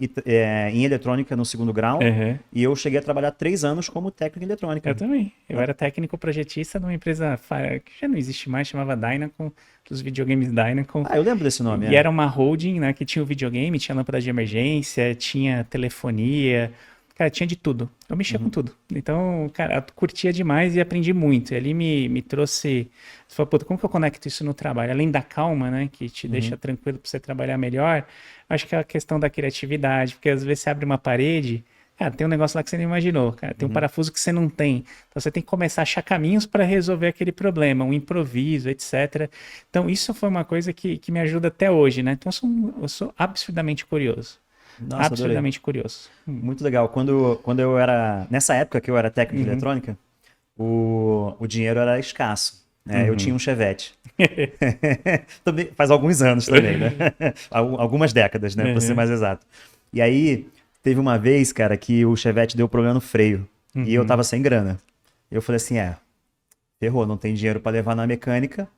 em eletrônica no segundo grau Aham. e eu cheguei a trabalhar 3 anos como técnico em eletrônica. Eu também. Eu era técnico projetista numa empresa que já não existe mais, chamava Dynacon, dos videogames Dynacon. Ah, eu lembro desse nome, E é. era uma holding, né, que tinha o videogame, tinha lâmpada de emergência, tinha telefonia, cara, tinha de tudo. Eu mexia com Uhum. tudo. Então, cara, eu curtia demais e aprendi muito. E ali me trouxe... Você falou, puta, como que eu conecto isso no trabalho? Além da calma, né, que te deixa Uhum. tranquilo para você trabalhar melhor, acho que é a questão da criatividade, porque às vezes você abre uma parede, cara, tem um negócio lá que você não imaginou, cara, tem um Uhum. parafuso que você não tem. Então você tem que começar a achar caminhos para resolver aquele problema, um improviso, etc. Então isso foi uma coisa que me ajuda até hoje, né? Então eu sou absurdamente curioso. Nossa, adorei. Absurdamente curioso. Muito legal. Quando eu era. Nessa época que eu era técnico de Uhum, eletrônica, o dinheiro era escasso. Né? Eu tinha uhum. um Chevette. Também, faz alguns anos também, né? Algumas décadas, né? Pra ser Uhum, mais exato. E aí, teve uma vez, cara, que o Chevette deu problema no freio. E eu tava uhum. sem grana. Eu falei assim: ferrou, não tem dinheiro pra levar na mecânica,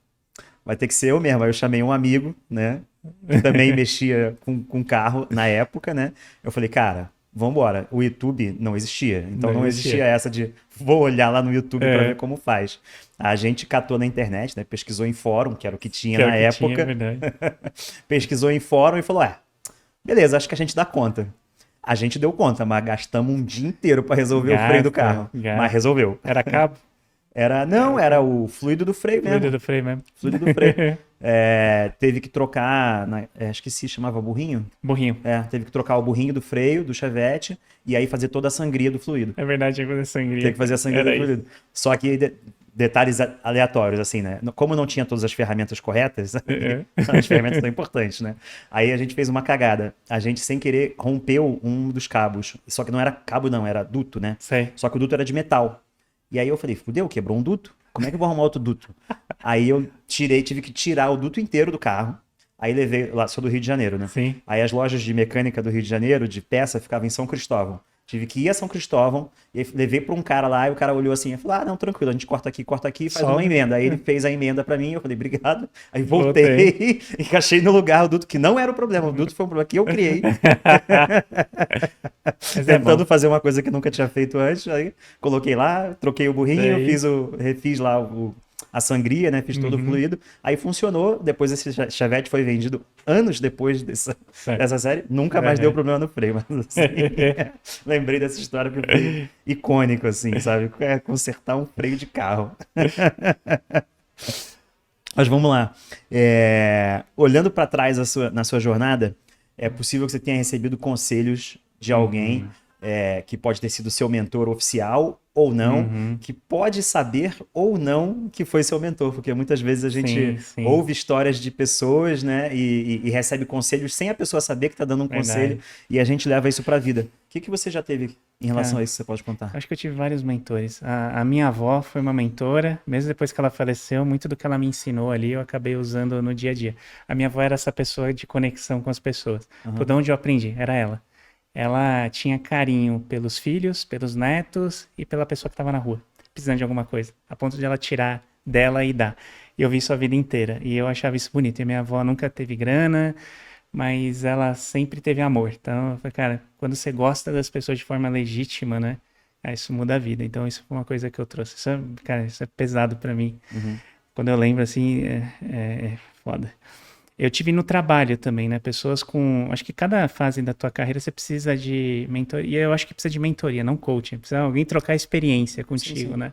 vai ter que ser eu mesmo. Aí eu chamei um amigo, né? Que também mexia com carro na época, né? Eu falei, cara, vambora. O YouTube não existia. Então Não não existia existia. essa de vou olhar lá no YouTube pra ver É, como faz. A gente catou na internet, né? Pesquisou em fórum, que era o que tinha que era na o que tinha, é época. verdade. Pesquisou em fórum e falou: beleza, acho que a gente dá conta. A gente deu conta, mas gastamos um dia inteiro pra resolver o freio do Gasta, carro. Mas gasta. resolveu. Era cabo? Não, Era era cabo. o fluido do freio Fluido mesmo. do freio mesmo. Fluido do freio. Teve que trocar, acho que se chamava burrinho. Burrinho. Teve que trocar o burrinho do freio, do Chevette, e aí fazer toda a sangria do fluido. É verdade, agora é Teve sangria, que fazer a cara. sangria Era do isso. fluido. Só que detalhes aleatórios, assim, né? Como não tinha todas as ferramentas corretas, É, as ferramentas são importantes, né? Aí a gente fez uma cagada. A gente, sem querer, rompeu um dos cabos. Só que não era cabo, não, era duto, né? sei. Só que o duto era de metal. E aí eu falei, fudeu, quebrou um duto? Como é que eu vou arrumar outro duto? Aí eu tive que tirar o duto inteiro do carro. Aí levei, lá, sou do Rio de Janeiro, né? Sim. Aí as lojas de mecânica do Rio de Janeiro, de peça, ficavam em São Cristóvão. Tive que ir a São Cristóvão, e aí levei para um cara lá, e o cara olhou assim, e falou, não, tranquilo, a gente corta aqui e faz uma Solda. emenda. Aí ele fez a emenda para mim, eu falei, obrigado. Aí Voltei. voltei, encaixei no lugar o duto, que não era o problema, o duto foi um problema que eu criei, Mas é bom. tentando fazer uma coisa que nunca tinha feito antes. Aí coloquei lá, troquei o burrinho, Daí. refiz lá a sangria, né? Fiz todo o Uhum. fluido. Aí funcionou. Depois esse Chevette foi vendido anos depois Certo. dessa série. Nunca mais deu problema no freio. Mas assim, lembrei dessa história que foi icônico, assim, sabe? Consertar um freio de carro. Mas vamos lá. Olhando para trás na sua jornada, é possível que você tenha recebido conselhos de alguém Uhum. que pode ter sido seu mentor oficial ou não, Uhum. que pode saber ou não que foi seu mentor, porque muitas vezes a gente Sim, sim. ouve histórias de pessoas, né, e recebe conselhos sem a pessoa saber que está dando um conselho, Verdade. e a gente leva isso para a vida. O que você já teve em relação Cara, a isso que você pode contar? acho que eu tive vários mentores. A minha avó foi uma mentora, mesmo depois que ela faleceu, muito do que ela me ensinou ali eu acabei usando no dia a dia. A minha avó era essa pessoa de conexão com as pessoas. Por Aham. de onde eu aprendi? Era ela. ela tinha carinho pelos filhos, pelos netos e pela pessoa que estava na rua, precisando de alguma coisa, a ponto de ela tirar dela e dar. E eu vi isso a vida inteira e eu achava isso bonito. E minha avó nunca teve grana, mas ela sempre teve amor. Então, eu falei, cara, quando você gosta das pessoas de forma legítima, né? Isso muda a vida. Então, isso foi uma coisa que eu trouxe. Isso é, cara, isso é pesado pra mim. Uhum. Quando eu lembro, assim, é foda. Eu tive no trabalho também, né? Pessoas com. Acho que cada fase da tua carreira você precisa de mentoria. E eu acho que precisa de mentoria, não coaching. Precisa alguém trocar experiência Sim, contigo, sim. né?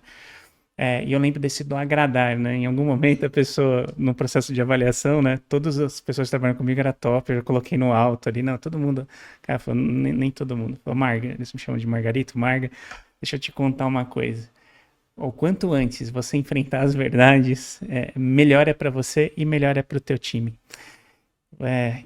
E eu lembro desse do agradar, né? Em algum momento a pessoa, no processo de avaliação, né? Todas as pessoas que trabalham comigo era top, eu coloquei no alto ali, não, todo mundo. Cara, falou, nem todo mundo. Falou, Marga, eles me chamam de Margarito, Marga, deixa eu te contar uma coisa. O quanto antes você enfrentar as verdades, melhor é para você e melhor é para o teu time.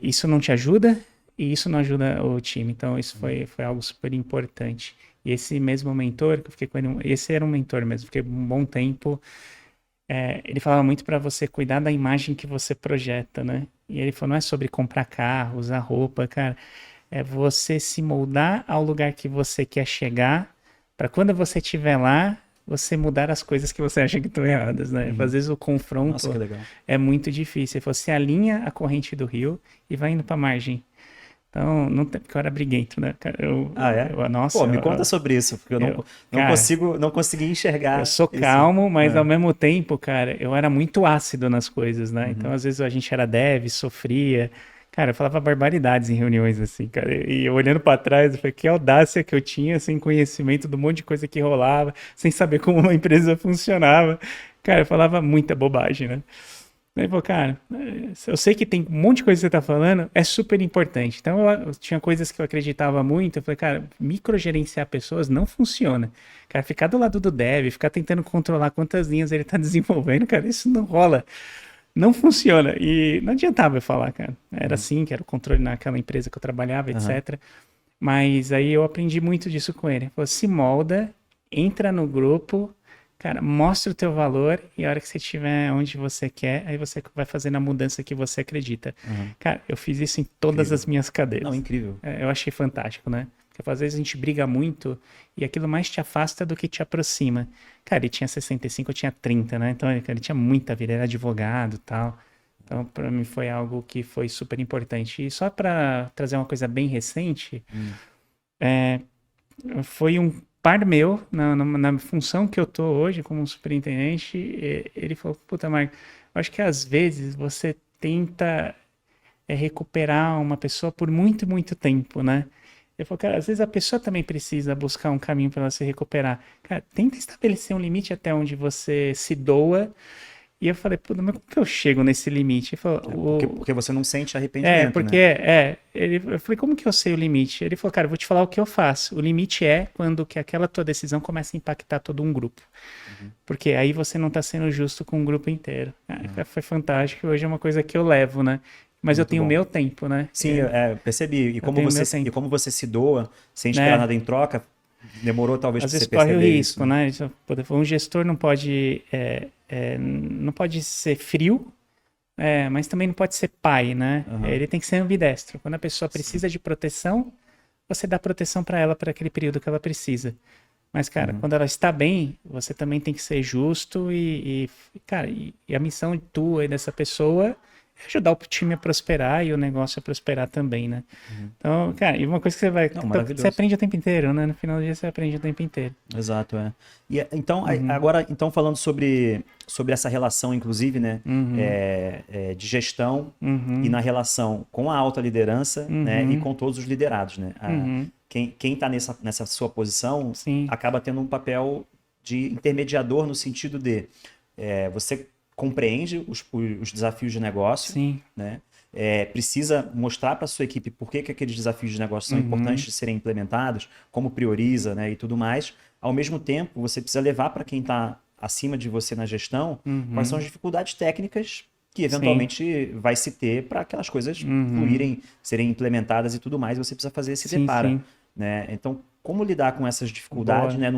Isso não te ajuda e isso não ajuda o time. Então, isso foi algo super importante. E esse mesmo mentor, que eu fiquei com ele, esse era um mentor mesmo, fiquei um bom tempo. Ele falava muito para você cuidar da imagem que você projeta, né? E ele falou, não é sobre comprar carro, usar roupa, cara. É você se moldar ao lugar que você quer chegar, para quando você estiver lá, você mudar as coisas que você acha que estão erradas, né? Uhum. Às vezes o Nossa, que confronto legal. é muito difícil. Você alinha a corrente do rio e vai indo para a margem. Então, não tem, porque eu era briguento, né, cara? Ah, é? Nossa, Pô, me conta sobre isso, porque eu não cara, consigo, não consegui eu enxergar sou esse. calmo, mas ao Ah, mesmo tempo, cara, eu era muito ácido nas coisas, né? Então, uhum. às vezes a gente era dev, sofria. Cara, eu falava barbaridades em reuniões, assim, cara. E eu olhando pra trás, eu falei, que audácia que eu tinha, sem conhecimento do monte de coisa que rolava, sem saber como uma empresa funcionava. Cara, eu falava muita bobagem, né? Ele falou, cara, eu sei que tem um monte de coisa que você tá falando, é super importante. Então, eu tinha coisas que eu acreditava muito. Eu falei, cara, microgerenciar pessoas não funciona. Cara, ficar do lado do dev, ficar tentando controlar quantas linhas ele tá desenvolvendo, cara, isso não rola. Não funciona. E não adiantava eu falar, cara. Era Uhum. assim, que era o controle naquela empresa que eu trabalhava, Aham. etc. Mas aí eu aprendi muito disso com ele. Ele falou, se molda, entra no grupo, cara, mostra o teu valor e a hora que você estiver onde você quer, aí você vai fazendo a mudança que você acredita. Aham. Cara, eu fiz isso em todas Incrível. as minhas Não, cadeiras. incrível. Eu achei fantástico, né? Porque às vezes a gente briga muito e aquilo mais te afasta do que te aproxima. Cara, ele tinha 65, eu tinha 30, né? Então, ele tinha muita vida, ele era advogado e tal. Então, para mim foi algo que foi super importante. E só para trazer uma coisa bem recente, Hum. foi um par meu, na função que eu tô hoje como superintendente, ele falou, puta, Marco, eu acho que às vezes você tenta recuperar uma pessoa por muito, muito tempo, né? Ele falou, cara, às vezes a pessoa também precisa buscar um caminho para ela se recuperar. Cara, tenta estabelecer um limite até onde você se doa. E eu falei, puta, mas como que eu chego nesse limite? Ele falou, Porque você não sente arrependimento, porque né? eu falei, como que eu sei o limite? Ele falou, cara, eu vou te falar o que eu faço. O limite é quando que aquela tua decisão começa a impactar todo um grupo. Uhum. Porque aí você não tá sendo justo com o grupo inteiro. Uhum. Foi fantástico, hoje é uma coisa que eu levo, né? Mas eu Muito tenho o bom. meu tempo, né? Sim, eu percebi. Eu tenho o meu E tempo, como você se doa sem esperar né? nada em troca, demorou talvez Às para você vezes corre o perceber isso, risco, né? né? Um gestor não pode ser frio, mas também não pode ser pai, né? Aham. Ele tem que ser ambidestro. Quando a pessoa Sim. precisa de proteção, você dá proteção para ela para aquele período que ela precisa. Mas, cara, Uhum. quando ela está bem, você também tem que ser justo cara, e a missão tua e dessa pessoa é ajudar o time a prosperar e o negócio a prosperar também, né? Uhum. Então, cara, e uma coisa que Não, você maravilhoso. aprende o tempo inteiro, né? No final do dia você aprende o tempo inteiro. Exato, é. E então, Uhum, agora, então falando sobre essa relação, inclusive, né, uhum, de gestão e uhum, na relação com a alta liderança, né, e uhum, com todos os liderados, né? uhum, Quem está nessa sua posição sim, acaba tendo um papel de intermediador no sentido de você compreende os desafios de negócio, sim, né? Precisa mostrar para a sua equipe por que aqueles desafios de negócio são importantes uhum, de serem implementados, como prioriza, né, e tudo mais. Ao mesmo tempo, você precisa levar para quem está acima de você na gestão quais são uhum, as dificuldades técnicas que sim, eventualmente vai se ter para aquelas coisas uhum, fluírem, serem implementadas e tudo mais. Você precisa fazer esse sim, depara, sim, né? Então, como lidar com essas dificuldades, boa, né,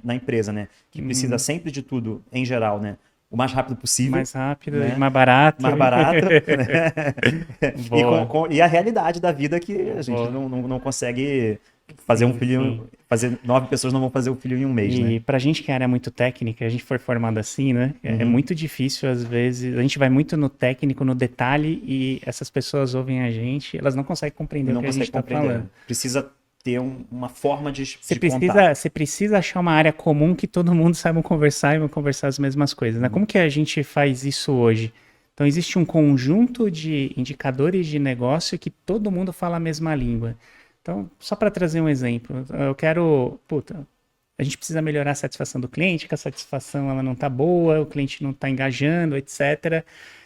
na empresa, né, que precisa uhum, sempre de tudo em geral, né? o mais rápido possível. Mais rápido, né? mais barato. Mais barato. Né? Boa. E a realidade da vida que a gente Boa. não consegue fazer um filho. Sim. 9 pessoas não vão fazer um filho em um mês, E né? pra gente que é área muito técnica, a gente foi formado assim, né? É Uhum. muito difícil, às vezes. A gente vai muito no técnico, no detalhe, e essas pessoas ouvem a gente, elas não conseguem compreender o Não que a gente consegue está compreender. falando. Precisa ter uma forma de Você contar. precisa achar uma área comum que todo mundo saiba conversar e vão conversar as mesmas coisas, né? Como que a gente faz isso hoje? Então, existe um conjunto de indicadores de negócio que todo mundo fala a mesma língua. Então, só para trazer um exemplo, eu quero, puta, a gente precisa melhorar a satisfação do cliente, que a satisfação ela não tá boa, o cliente não está engajando, etc.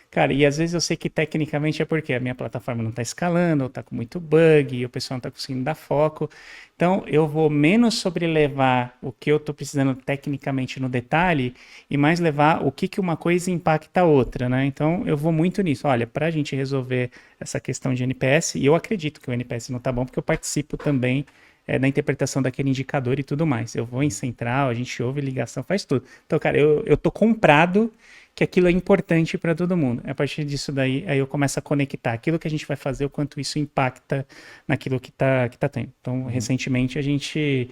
Cara, e às vezes eu sei que tecnicamente é porque a minha plataforma não está escalando, ou está com muito bug, e o pessoal não está conseguindo dar foco. Então, eu vou menos sobre levar o que eu estou precisando tecnicamente no detalhe e mais levar o que uma coisa impacta a outra, né? Então, eu vou muito nisso. Olha, para a gente resolver essa questão de NPS, e eu acredito que o NPS não está bom, porque eu participo também da interpretação daquele indicador e tudo mais. Eu vou em central, a gente ouve ligação, faz tudo. Então, cara, eu tô comprado que aquilo é importante para todo mundo. A partir disso daí, aí eu começo a conectar aquilo que a gente vai fazer, o quanto isso impacta naquilo que tá tendo. Então, recentemente eu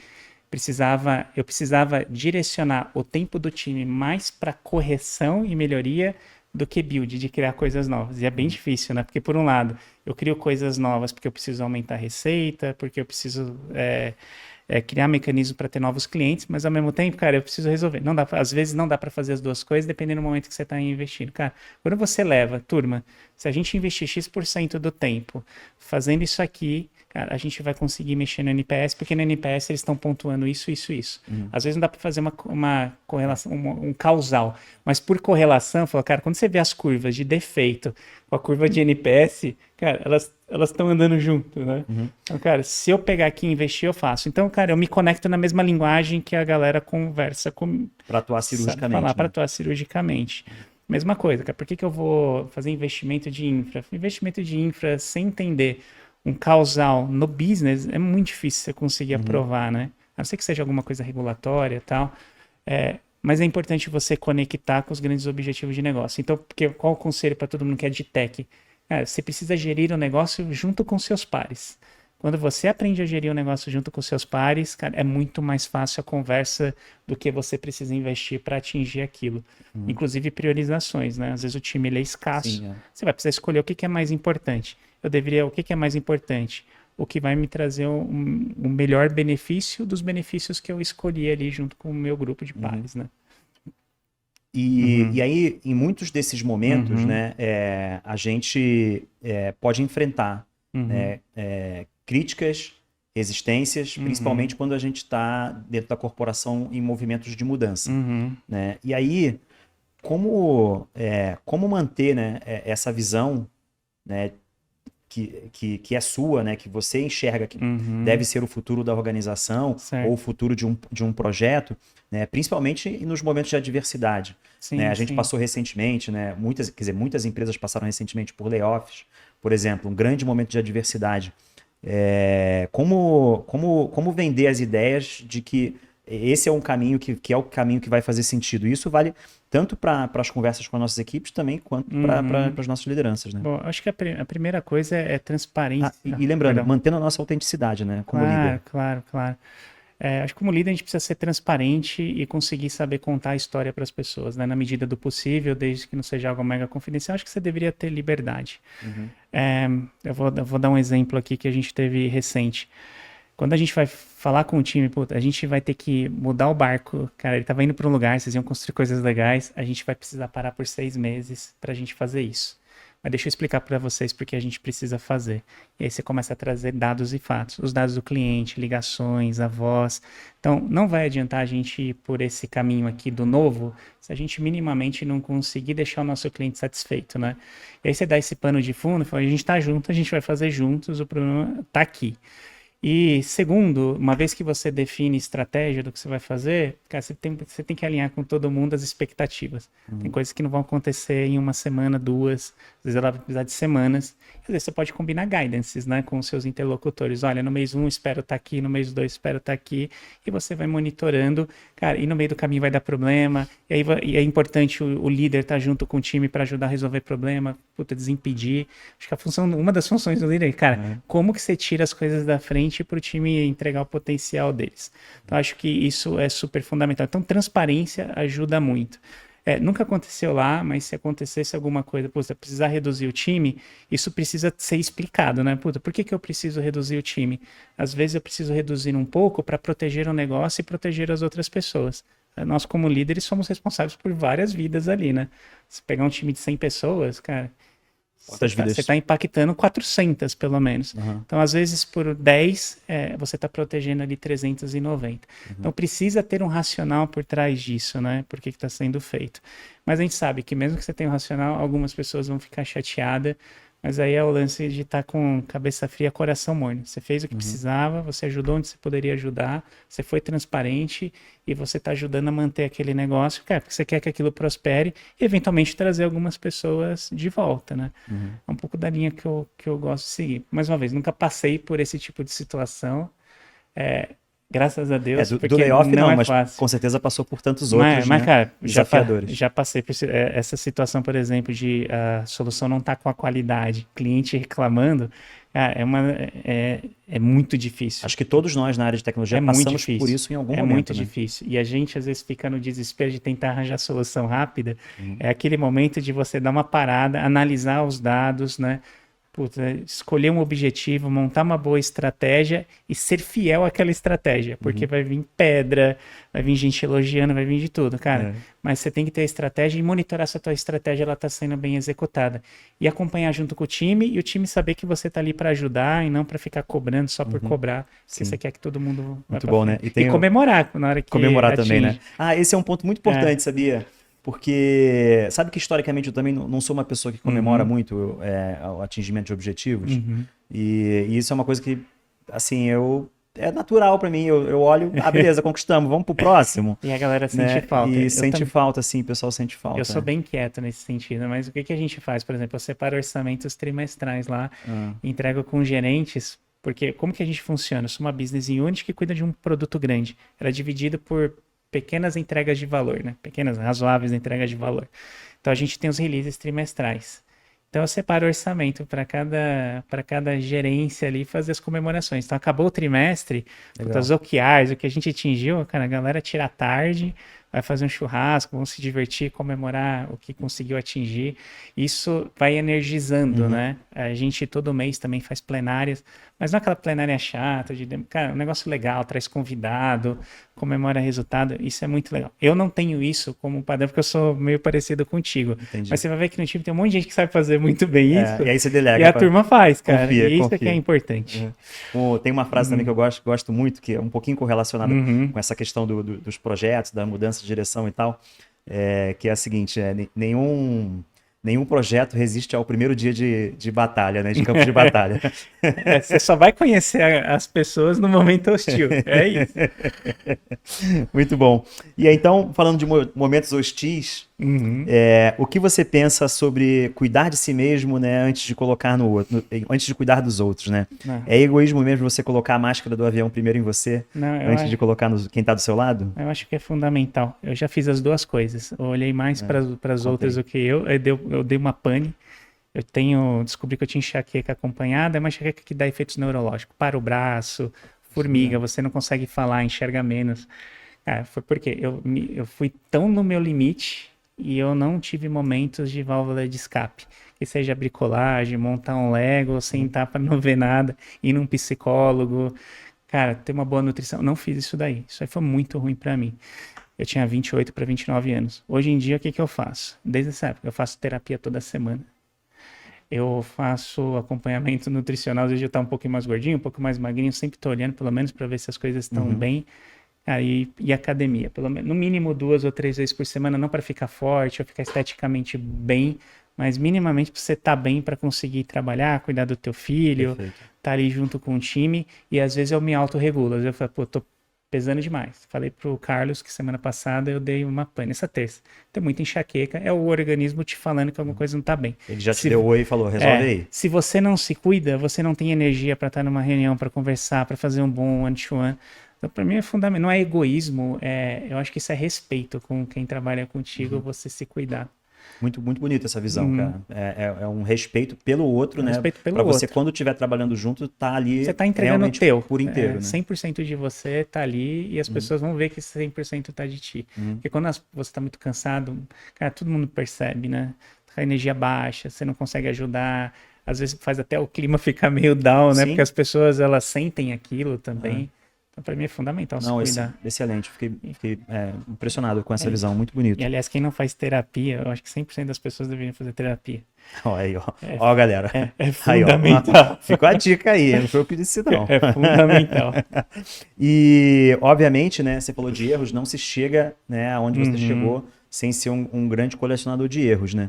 precisava direcionar o tempo do time mais para correção e melhoria do que build, de criar coisas novas. E é bem difícil, né? Porque, por um lado, eu crio coisas novas porque eu preciso aumentar a receita, porque eu preciso criar mecanismos para ter novos clientes, mas ao mesmo tempo, cara, eu preciso resolver. Não dá, às vezes não dá para fazer as duas coisas, dependendo do momento que você está investindo. Cara, quando você leva, turma, se a gente investir X% do tempo fazendo isso aqui, cara, a gente vai conseguir mexer no NPS, porque no NPS eles estão pontuando isso. Às vezes não dá para fazer uma correlação, um causal, mas por correlação, fala, cara, quando você vê as curvas de defeito com a curva de NPS, cara, elas estão andando junto, né? Então, cara, se eu pegar aqui e investir, eu faço. Então, cara, eu me conecto na mesma linguagem que a galera conversa comigo. Para atuar cirurgicamente. Falar para atuar cirurgicamente. Mesma coisa, cara, por que eu vou fazer investimento de infra? Investimento de infra sem entender um causal no business é muito difícil você conseguir aprovar, né? A não ser que seja alguma coisa regulatória e tal. Mas é importante você conectar com os grandes objetivos de negócio. Então, qual o conselho para todo mundo que é de tech? Cara, você precisa gerir o negócio junto com seus pares. Quando você aprende a gerir o negócio junto com seus pares, cara, é muito mais fácil a conversa do que você precisa investir para atingir aquilo. Inclusive priorizações, né? Às vezes o time ele é escasso. Sim, Você vai precisar escolher o que é mais importante. O que é mais importante? O que vai me trazer um melhor benefício dos benefícios que eu escolhi ali junto com o meu grupo de pares, né? E aí, em muitos desses momentos, né, a gente pode enfrentar né, críticas, resistências, principalmente quando a gente está dentro da corporação em movimentos de mudança. Né? E aí, como manter né, essa visão né, que é sua, né, que você enxerga que deve ser o futuro da organização Certo. ou o futuro de um projeto, né, principalmente nos momentos de adversidade. Sim, né? A gente sim. passou recentemente, né, muitas empresas passaram recentemente por layoffs, por exemplo, um grande momento de adversidade. Como vender as ideias de que esse é um caminho que é o caminho que vai fazer sentido. Isso vale tanto para as conversas com as nossas equipes também, quanto para as nossas lideranças. Né? Bom, acho que a primeira coisa é transparência. E lembrando, Perdão. mantendo a nossa autenticidade, né, como líder. Claro. Acho que como líder a gente precisa ser transparente e conseguir saber contar a história para as pessoas, né? Na medida do possível, desde que não seja algo mega confidencial, acho que você deveria ter liberdade. Eu vou dar um exemplo aqui que a gente teve recente. Quando a gente vai falar com o time, a gente vai ter que mudar o barco. Cara, ele estava indo para um lugar, vocês iam construir coisas legais, a gente vai precisar parar por 6 meses para a gente fazer isso. Mas deixa eu explicar para vocês porque a gente precisa fazer. E aí você começa a trazer dados e fatos. Os dados do cliente, ligações, a voz. Então, não vai adiantar a gente ir por esse caminho aqui do novo se a gente minimamente não conseguir deixar o nosso cliente satisfeito, né? E aí você dá esse pano de fundo e fala, a gente está junto, a gente vai fazer juntos, o problema está aqui. E segundo, uma vez que você define estratégia do que você vai fazer, cara, você tem que alinhar com todo mundo as expectativas. Tem coisas que não vão acontecer em uma semana, duas, às vezes ela vai precisar de semanas. Às vezes você pode combinar guidances, né, com os seus interlocutores. Olha, no mês 1 espero estar aqui, no mês 2 espero estar aqui, e você vai monitorando, cara, e no meio do caminho vai dar problema, e aí e é importante o líder estar junto com o time para ajudar a resolver problema, puta, desimpedir. Acho que uma das funções do líder, cara, como que você tira as coisas da frente para o time entregar o potencial deles. Então, acho que isso é super fundamental. Então, transparência ajuda muito. Nunca aconteceu lá, mas se acontecesse alguma coisa, puta, precisar reduzir o time, isso precisa ser explicado, né? Puta, por que eu preciso reduzir o time? Às vezes eu preciso reduzir um pouco para proteger o negócio e proteger as outras pessoas. Nós, como líderes, somos responsáveis por várias vidas ali, né? Se pegar um time de 100 pessoas, cara, Quantas vidas? você está impactando 400, pelo menos. Então, às vezes, por 10, você está protegendo ali 390. Então, precisa ter um racional por trás disso, né? Por que está sendo feito. Mas a gente sabe que mesmo que você tenha um racional, algumas pessoas vão ficar chateadas. Mas aí é o lance de estar com cabeça fria, coração morno. Você fez o que precisava, você ajudou onde você poderia ajudar, você foi transparente e você está ajudando a manter aquele negócio, cara, porque você quer que aquilo prospere e eventualmente trazer algumas pessoas de volta, né? É um pouco da linha que eu gosto de seguir. Mais uma vez, nunca passei por esse tipo de situação. Graças a Deus, do porque layoff não é mas fácil. com certeza passou por tantos outros, Mas né, cara, desafiadores. já passei por essa situação, por exemplo, de a solução não estar com a qualidade, cliente reclamando, cara, é muito difícil. Acho que todos nós na área de tecnologia passamos por isso em algum momento. É muito né? difícil. E a gente, às vezes, fica no desespero de tentar arranjar solução rápida. É aquele momento de você dar uma parada, analisar os dados, né? Puta, escolher um objetivo, montar uma boa estratégia e ser fiel àquela estratégia, porque vai vir pedra, vai vir gente elogiando, vai vir de tudo, cara. Mas você tem que ter a estratégia e monitorar se a tua estratégia ela tá sendo bem executada. E acompanhar junto com o time e o time saber que você tá ali para ajudar e não para ficar cobrando só por cobrar, porque você quer que todo mundo vá Muito bom, frente. né? E comemorar na hora que comemorar atinge. também, né? Esse é um ponto muito importante, sabia? Porque sabe que historicamente eu também não sou uma pessoa que comemora muito o atingimento de objetivos. E isso é uma coisa que, assim, é natural pra mim. Eu olho, beleza, conquistamos, vamos pro próximo. E a galera sente né? falta. E sente falta, sim, o pessoal sente falta. Eu sou bem quieto nesse sentido, mas o que a gente faz? Por exemplo, eu separo orçamentos trimestrais lá, entrego com gerentes, porque como que a gente funciona? Eu sou uma business unit que cuida de um produto grande. Ela é dividida por pequenas entregas de valor, né? Pequenas, razoáveis entregas de valor. Então, a gente tem os releases trimestrais. Então, eu separo o orçamento para cada gerência ali fazer as comemorações. Então, acabou o trimestre, os OKRs, o que a gente atingiu, cara, a galera tira a tarde, vai fazer um churrasco, vão se divertir, comemorar o que conseguiu atingir. Isso vai energizando, né? A gente todo mês também faz plenárias, mas não aquela plenária chata, cara, um negócio legal, traz convidado, comemora resultado, isso é muito legal. Eu não tenho isso como padrão, porque eu sou meio parecido contigo. Entendi. Mas você vai ver que no time tem um monte de gente que sabe fazer muito bem isso. E aí você delega. E a turma faz, cara. Confia, e isso é que é importante. Tem uma frase também que eu gosto muito, que é um pouquinho correlacionada com essa questão dos projetos, da mudança de direção e tal, que é a seguinte, nenhum projeto resiste ao primeiro dia de batalha, né? De campo de batalha. Você só vai conhecer as pessoas no momento hostil. É isso. Muito bom. E aí, então, falando de momentos hostis, o que você pensa sobre cuidar de si mesmo, né? Antes de colocar no outro, antes de cuidar dos outros, né? É egoísmo mesmo você colocar a máscara do avião primeiro em você, antes de colocar quem está do seu lado? Eu acho que é fundamental. Eu já fiz as duas coisas. Eu olhei mais para as outras do que eu dei uma pane. Descobri que eu tinha enxaqueca acompanhada, é uma enxaqueca que dá efeitos neurológicos. Para o braço, formiga, você não consegue falar, enxerga menos. Cara, foi porque eu fui tão no meu limite e eu não tive momentos de válvula de escape. Que seja bricolagem, montar um Lego, sentar para não ver nada, ir num psicólogo. Cara, ter uma boa nutrição. Não fiz isso daí. Isso aí foi muito ruim para mim. Eu tinha 28 para 29 anos. Hoje em dia, o que eu faço? Desde essa época, eu faço terapia toda semana. Eu faço acompanhamento nutricional. Às vezes eu estou um pouquinho mais gordinho, um pouco mais magrinho. Sempre estou olhando, pelo menos, para ver se as coisas estão bem. E academia. Pelo menos, no mínimo 2 ou 3 vezes por semana. Não para ficar forte ou ficar esteticamente bem, mas minimamente para você estar bem para conseguir trabalhar, cuidar do teu filho. Perfeito. tá ali junto com o time, e às vezes eu me autorregulo. Às vezes eu falo, pô, tô pesando demais. Falei pro Carlos que semana passada eu dei uma pane, essa terça. Tem muita enxaqueca, é o organismo te falando que alguma coisa não tá bem. Ele já te deu oi e falou, resolve aí. Se você não se cuida, você não tem energia para estar numa reunião, para conversar, para fazer um bom one-to-one. Então, para mim é fundamental. Não é egoísmo, eu acho que isso é respeito com quem trabalha contigo, você se cuidar. Muito, muito bonita essa visão, cara. É um respeito pelo outro, né? Respeito pelo Pra você, outro. quando estiver trabalhando junto, tá ali Você tá entregando o realmente teu. por inteiro, né? 100% de você tá ali e as pessoas vão ver que esse 100% tá de ti. Porque quando você tá muito cansado, cara, todo mundo percebe, né? A energia baixa, você não consegue ajudar. Às vezes faz até o clima ficar meio down, né? Sim. Porque as pessoas, elas sentem aquilo também. Então, para mim é fundamental se Não, cuidar. excelente. Fiquei impressionado com essa visão, muito bonito. E, aliás, quem não faz terapia, eu acho que 100% das pessoas deveriam fazer terapia. Ó, aí, ó. Ó, galera. É fundamental. Aí, ó. Ficou a dica aí, não foi eu que disse, não. É fundamental. E, obviamente, né, você falou de erros, não se chega, né, aonde você chegou sem ser um grande colecionador de erros, né?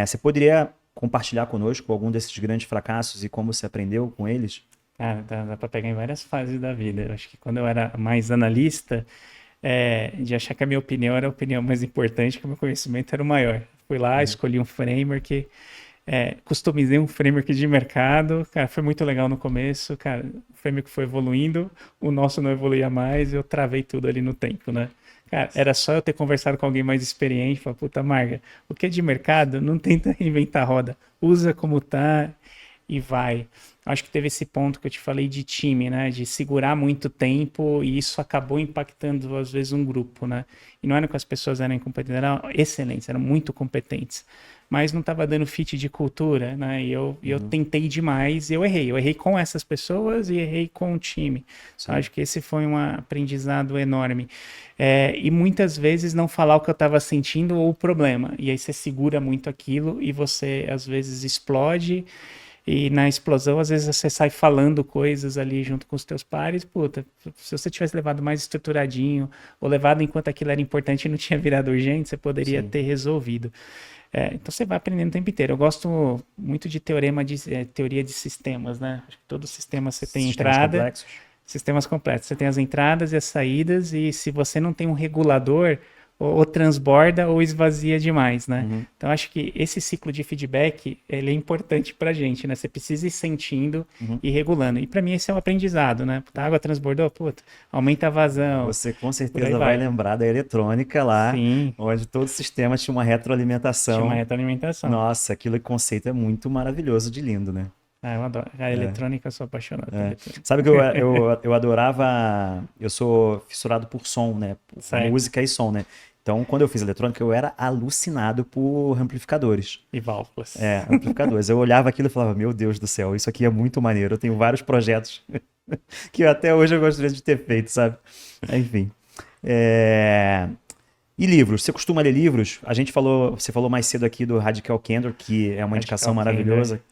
Você poderia compartilhar conosco algum desses grandes fracassos e como você aprendeu com eles? Cara, dá pra pegar em várias fases da vida. Eu acho que quando eu era mais analista, de achar que a minha opinião era a opinião mais importante, que o meu conhecimento era o maior. Fui lá, escolhi um framework, customizei um framework de mercado. Cara, foi muito legal no começo. Cara, o framework foi evoluindo, o nosso não evoluía mais, eu travei tudo ali no tempo, né? Cara, era só eu ter conversado com alguém mais experiente, falar, puta, Marga, o que é de mercado, não tenta reinventar a roda. Usa como tá e vai. Acho que teve esse ponto que eu te falei de time, né? De segurar muito tempo e isso acabou impactando, às vezes, um grupo, né? E não era que as pessoas eram incompetentes, eram excelentes, eram muito competentes. Mas não estava dando fit de cultura, né? E eu tentei demais e eu errei. Eu errei com essas pessoas e errei com o time. Acho que esse foi um aprendizado enorme. E muitas vezes não falar o que eu estava sentindo ou o problema. E aí você segura muito aquilo e você, às vezes, explode. E na explosão, às vezes você sai falando coisas ali junto com os teus pares, puta, se você tivesse levado mais estruturadinho, ou levado enquanto aquilo era importante e não tinha virado urgente, você poderia ter resolvido. Então você vai aprendendo o tempo inteiro. Eu gosto muito de teoria de sistemas, né? Acho que todo sistema você tem entrada, complexos. Sistemas complexos. Você tem as entradas e as saídas, e se você não tem um regulador, ou transborda ou esvazia demais, né? Então, acho que esse ciclo de feedback, ele é importante pra gente, né? Você precisa ir sentindo e regulando. E pra mim esse é um aprendizado, né? A água transbordou, puta, aumenta a vazão. Você com certeza vai lembrar da eletrônica lá, Sim. onde todo sistema tinha uma retroalimentação. Tinha uma retroalimentação. Nossa, aquele conceito é muito maravilhoso de lindo, né? Eu adoro. A eletrônica, eu sou apaixonado por eletrônica. Sabe que eu adorava... Eu sou fissurado por som, né? Por música e som, né? Então, quando eu fiz eletrônica, eu era alucinado por amplificadores. E válvulas. Amplificadores. Eu olhava aquilo e falava, meu Deus do céu, isso aqui é muito maneiro. Eu tenho vários projetos que até hoje eu gostaria de ter feito, sabe? Enfim. E livros? Você costuma ler livros? Você falou mais cedo aqui do Radical Candor, que é uma indicação maravilhosa.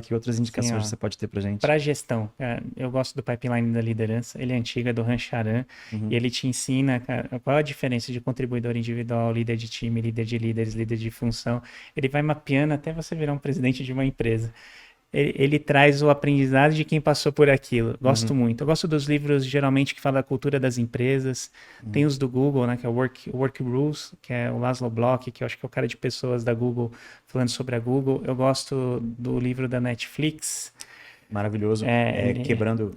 Que outras indicações você pode ter pra gente? Para gestão, cara, eu gosto do Pipeline da Liderança. Ele é antigo, é do Rancharan. E ele te ensina, cara, qual a diferença de contribuidor individual, líder de time, líder de líderes, líder de função. Ele vai mapeando até você virar um presidente de uma empresa. Ele traz o aprendizado de quem passou por aquilo. Gosto muito. Eu gosto dos livros, geralmente, que falam da cultura das empresas. Tem os do Google, né, que é o Work Rules, que é o Laszlo Block, que eu acho que é o cara de pessoas da Google falando sobre a Google. Eu gosto do livro da Netflix. Maravilhoso.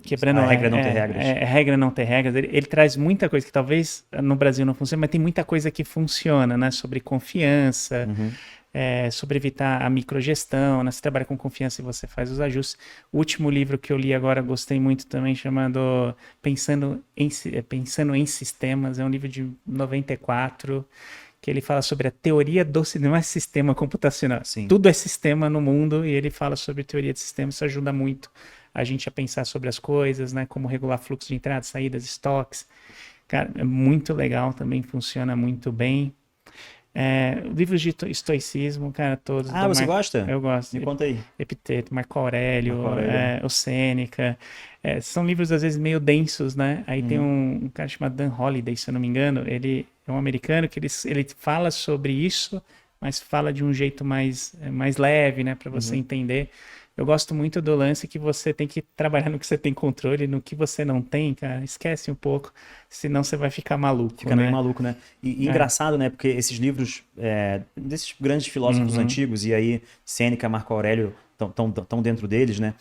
Quebrando a regra não ter regras. Regra não ter regras. Ele traz muita coisa que talvez no Brasil não funcione, mas tem muita coisa que funciona, né? Sobre confiança, sobre evitar a microgestão, né? Você trabalha com confiança e você faz os ajustes. O último livro que eu li agora, gostei muito também, chamado Pensando em Sistemas, é um livro de 94, que ele fala sobre a teoria do sistema, não é sistema computacional. Sim. Tudo é sistema no mundo, e ele fala sobre teoria de sistemas. Isso ajuda muito a gente a pensar sobre as coisas, né? Como regular fluxo de entradas, saídas, estoques. Cara, é muito legal, também funciona muito bem. Livros de estoicismo, cara, todos. Você gosta? Eu gosto. Me conta aí. Epiteto, Marco Aurélio. O Sêneca. São livros, às vezes, meio densos, né? Aí tem um cara chamado Dan Holiday, se eu não me engano. Ele é um americano que ele fala sobre isso, mas fala de um jeito mais leve, né, para você entender. Eu gosto muito do lance que você tem que trabalhar no que você tem controle, no que você não tem, cara, esquece um pouco, senão você vai ficar maluco, Fica meio né? maluco, né? E engraçado, né? Porque esses livros desses grandes filósofos antigos, e aí Sêneca, Marco Aurélio estão dentro deles, né?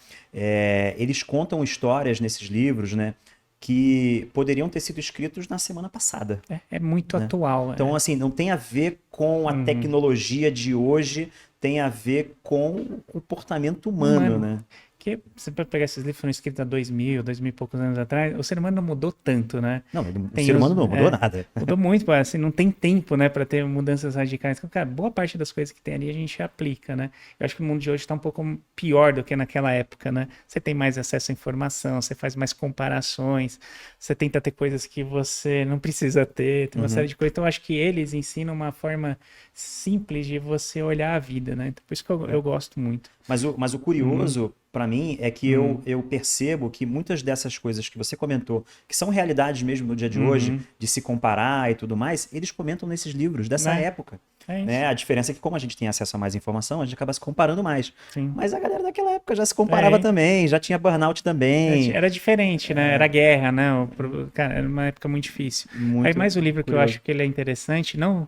Eles contam histórias nesses livros, né? Que poderiam ter sido escritos na semana passada. É muito Né? atual. Então, assim, não tem a ver com a tecnologia de hoje, tem a ver com o comportamento humano, né? Que você pode pegar esses livros que foram escritos há 2000 e poucos anos atrás, o ser humano não mudou tanto, né? Não, o ser humano não mudou nada. Mudou muito, assim, não tem tempo, né, para ter mudanças radicais. Cara, boa parte das coisas que tem ali a gente aplica, né? Eu acho que o mundo de hoje está um pouco pior do que naquela época, né? Você tem mais acesso à informação, você faz mais comparações, você tenta ter coisas que você não precisa ter, tem uma série de coisas. Então, eu acho que eles ensinam uma forma simples de você olhar a vida, né? Então, por isso que eu gosto muito. Mas o curioso, para mim, é que eu percebo que muitas dessas coisas que você comentou, que são realidades mesmo no dia de hoje, de se comparar e tudo mais, eles comentam nesses livros dessa época. Né? A diferença é que, como a gente tem acesso a mais informação, a gente acaba se comparando mais. Sim. Mas a galera daquela época já se comparava também, já tinha burnout também. Era diferente, né? Era guerra, né? Cara, era uma época muito difícil. Aí mais o livro que eu acho que ele é interessante, não...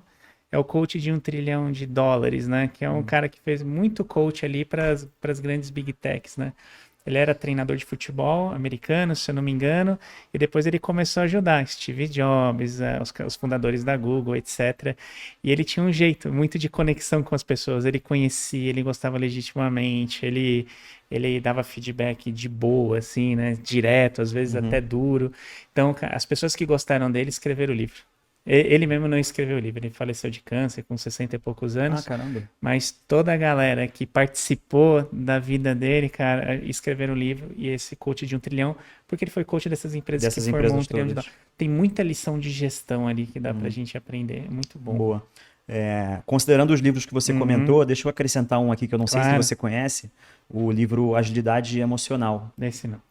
É o coach de $1 trilhão, né? Que é um cara que fez muito coach ali para as grandes big techs, né? Ele era treinador de futebol americano, se eu não me engano, e depois ele começou a ajudar Steve Jobs, os fundadores da Google, etc. E ele tinha um jeito muito de conexão com as pessoas. Ele conhecia, ele gostava legitimamente, ele dava feedback de boa, assim, né? Direto, às vezes até duro. Então, as pessoas que gostaram dele escreveram o livro. Ele mesmo não escreveu o livro, ele faleceu de câncer com 60 e poucos anos. Ah, caramba. Mas toda a galera que participou da vida dele, cara, escreveram o livro e esse coach de $1 trilhão, porque ele foi coach dessas empresas que formou $1 trilhão. Tem muita lição de gestão ali que dá pra gente aprender. É muito bom. Boa. Considerando os livros que você comentou, deixa eu acrescentar um aqui que eu não sei se você conhece, o livro Agilidade Emocional. Esse não.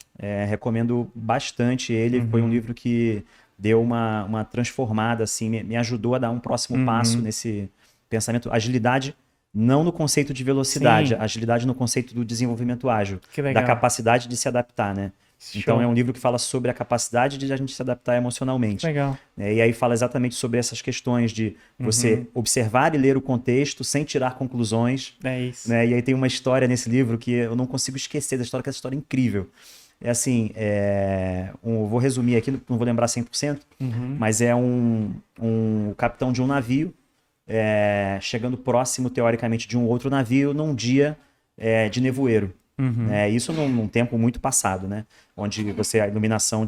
Recomendo bastante ele, foi um livro que deu uma transformada, assim, me ajudou a dar um próximo passo nesse pensamento. Agilidade não no conceito de velocidade, agilidade no conceito do desenvolvimento ágil, da capacidade de se adaptar, né? Show. Então é um livro que fala sobre a capacidade de a gente se adaptar emocionalmente. Legal. E aí fala exatamente sobre essas questões de você observar e ler o contexto sem tirar conclusões. É isso. Né? E aí tem uma história nesse livro que eu não consigo esquecer da história, que essa história é incrível. É assim, vou resumir aqui, não vou lembrar 100%, mas é um capitão de um navio chegando próximo, teoricamente, de um outro navio num dia de nevoeiro. Isso num tempo muito passado, né? Onde a iluminação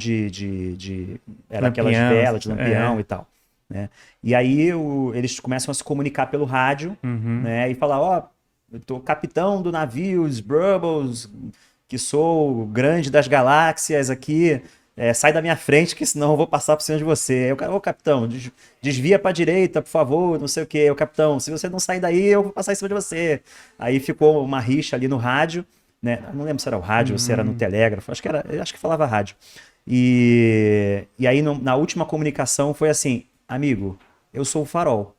era aquelas velas de lampião e tal. Né? E aí eles começam a se comunicar pelo rádio, né? E falar, eu tô capitão do navio Brubbles, que sou o grande das galáxias aqui, sai da minha frente que senão eu vou passar por cima de você. Aí o cara, capitão, desvia pra direita, por favor, não sei o quê. O capitão, se você não sair daí, eu vou passar em cima de você. Aí ficou uma rixa ali no rádio, né? Não lembro se era o rádio ou se era no telégrafo, acho que falava rádio. E aí na última comunicação foi assim, amigo, eu sou o farol.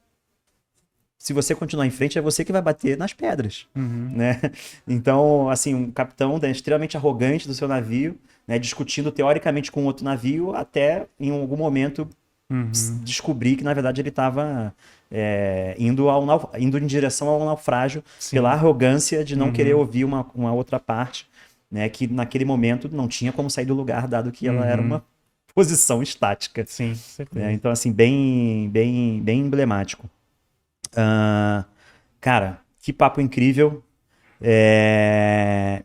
Se você continuar em frente, é você que vai bater nas pedras, né? Então, assim, um capitão extremamente arrogante do seu navio, né, discutindo teoricamente com outro navio, até em algum momento descobrir que, na verdade, ele estava indo em direção ao naufrágio. Sim. Pela arrogância de não querer ouvir uma outra parte, né, que naquele momento não tinha como sair do lugar, dado que ela era uma posição estática. Sim, né? Então, assim, bem emblemático. Cara, que papo incrível.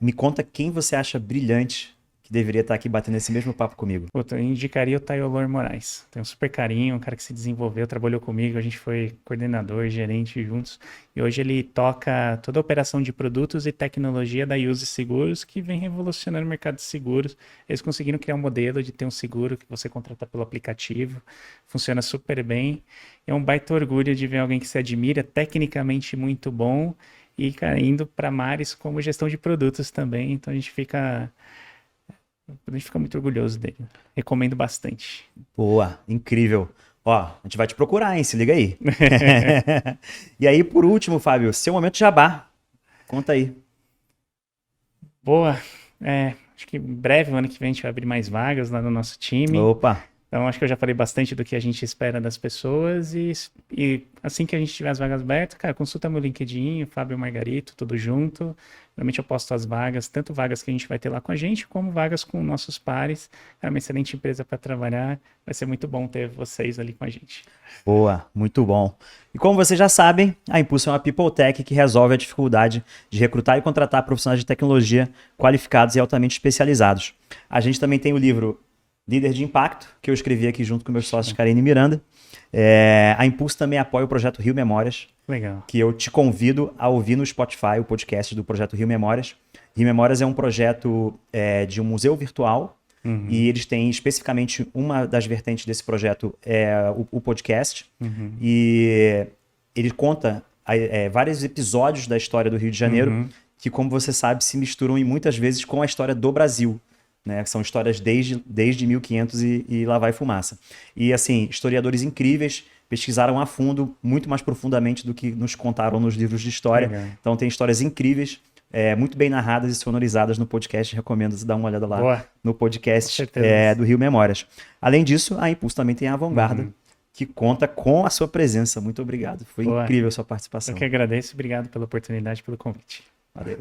Me conta quem você acha brilhante que deveria estar aqui batendo esse mesmo papo comigo. Eu indicaria o Tayolor Moraes. Tem um super carinho, um cara que se desenvolveu, trabalhou comigo, a gente foi coordenador, gerente juntos. E hoje ele toca toda a operação de produtos e tecnologia da Use Seguros, que vem revolucionando o mercado de seguros. Eles conseguiram criar um modelo de ter um seguro que você contrata pelo aplicativo. Funciona super bem. É um baita orgulho de ver alguém que se admira, tecnicamente muito bom, e cara, indo para mares como gestão de produtos também. Então a gente fica muito orgulhoso dele. Recomendo bastante. Boa, incrível. Ó, a gente vai te procurar, hein? Se liga aí. E aí, por último, Fábio, seu momento jabá. Conta aí. Boa. Acho que em breve, o ano que vem, a gente vai abrir mais vagas lá no nosso time. Opa. Então, acho que eu já falei bastante do que a gente espera das pessoas e assim que a gente tiver as vagas abertas, cara, consulta meu LinkedIn, Fábio Margarito, tudo junto. Realmente eu posto as vagas, tanto vagas que a gente vai ter lá com a gente, como vagas com nossos pares. É uma excelente empresa para trabalhar. Vai ser muito bom ter vocês ali com a gente. Boa, muito bom. E como vocês já sabem, a Impulso é uma People Tech que resolve a dificuldade de recrutar e contratar profissionais de tecnologia qualificados e altamente especializados. A gente também tem o livro Líder de Impacto, que eu escrevi aqui junto com meus sócios Karine e Miranda. A Impulso também apoia o projeto Rio Memórias, Legal. que eu te convido a ouvir no Spotify o podcast do projeto Rio Memórias. Rio Memórias é um projeto de um museu virtual, e eles têm especificamente uma das vertentes desse projeto o podcast. E ele conta vários episódios da história do Rio de Janeiro que, como você sabe, se misturam e muitas vezes com a história do Brasil. Né? São histórias desde 1500 e lá vai fumaça. E assim, historiadores incríveis pesquisaram a fundo, muito mais profundamente do que nos contaram nos livros de história. Legal. Então tem histórias incríveis, muito bem narradas e sonorizadas no podcast. Recomendo você dar uma olhada lá Boa. no podcast Com certeza. do Rio Memórias. Além disso, a Impulso também tem a Vanguarda, que conta com a sua presença. Muito obrigado. Foi Boa. incrível a sua participação. Eu que agradeço. Obrigado pela oportunidade, pelo convite. Valeu.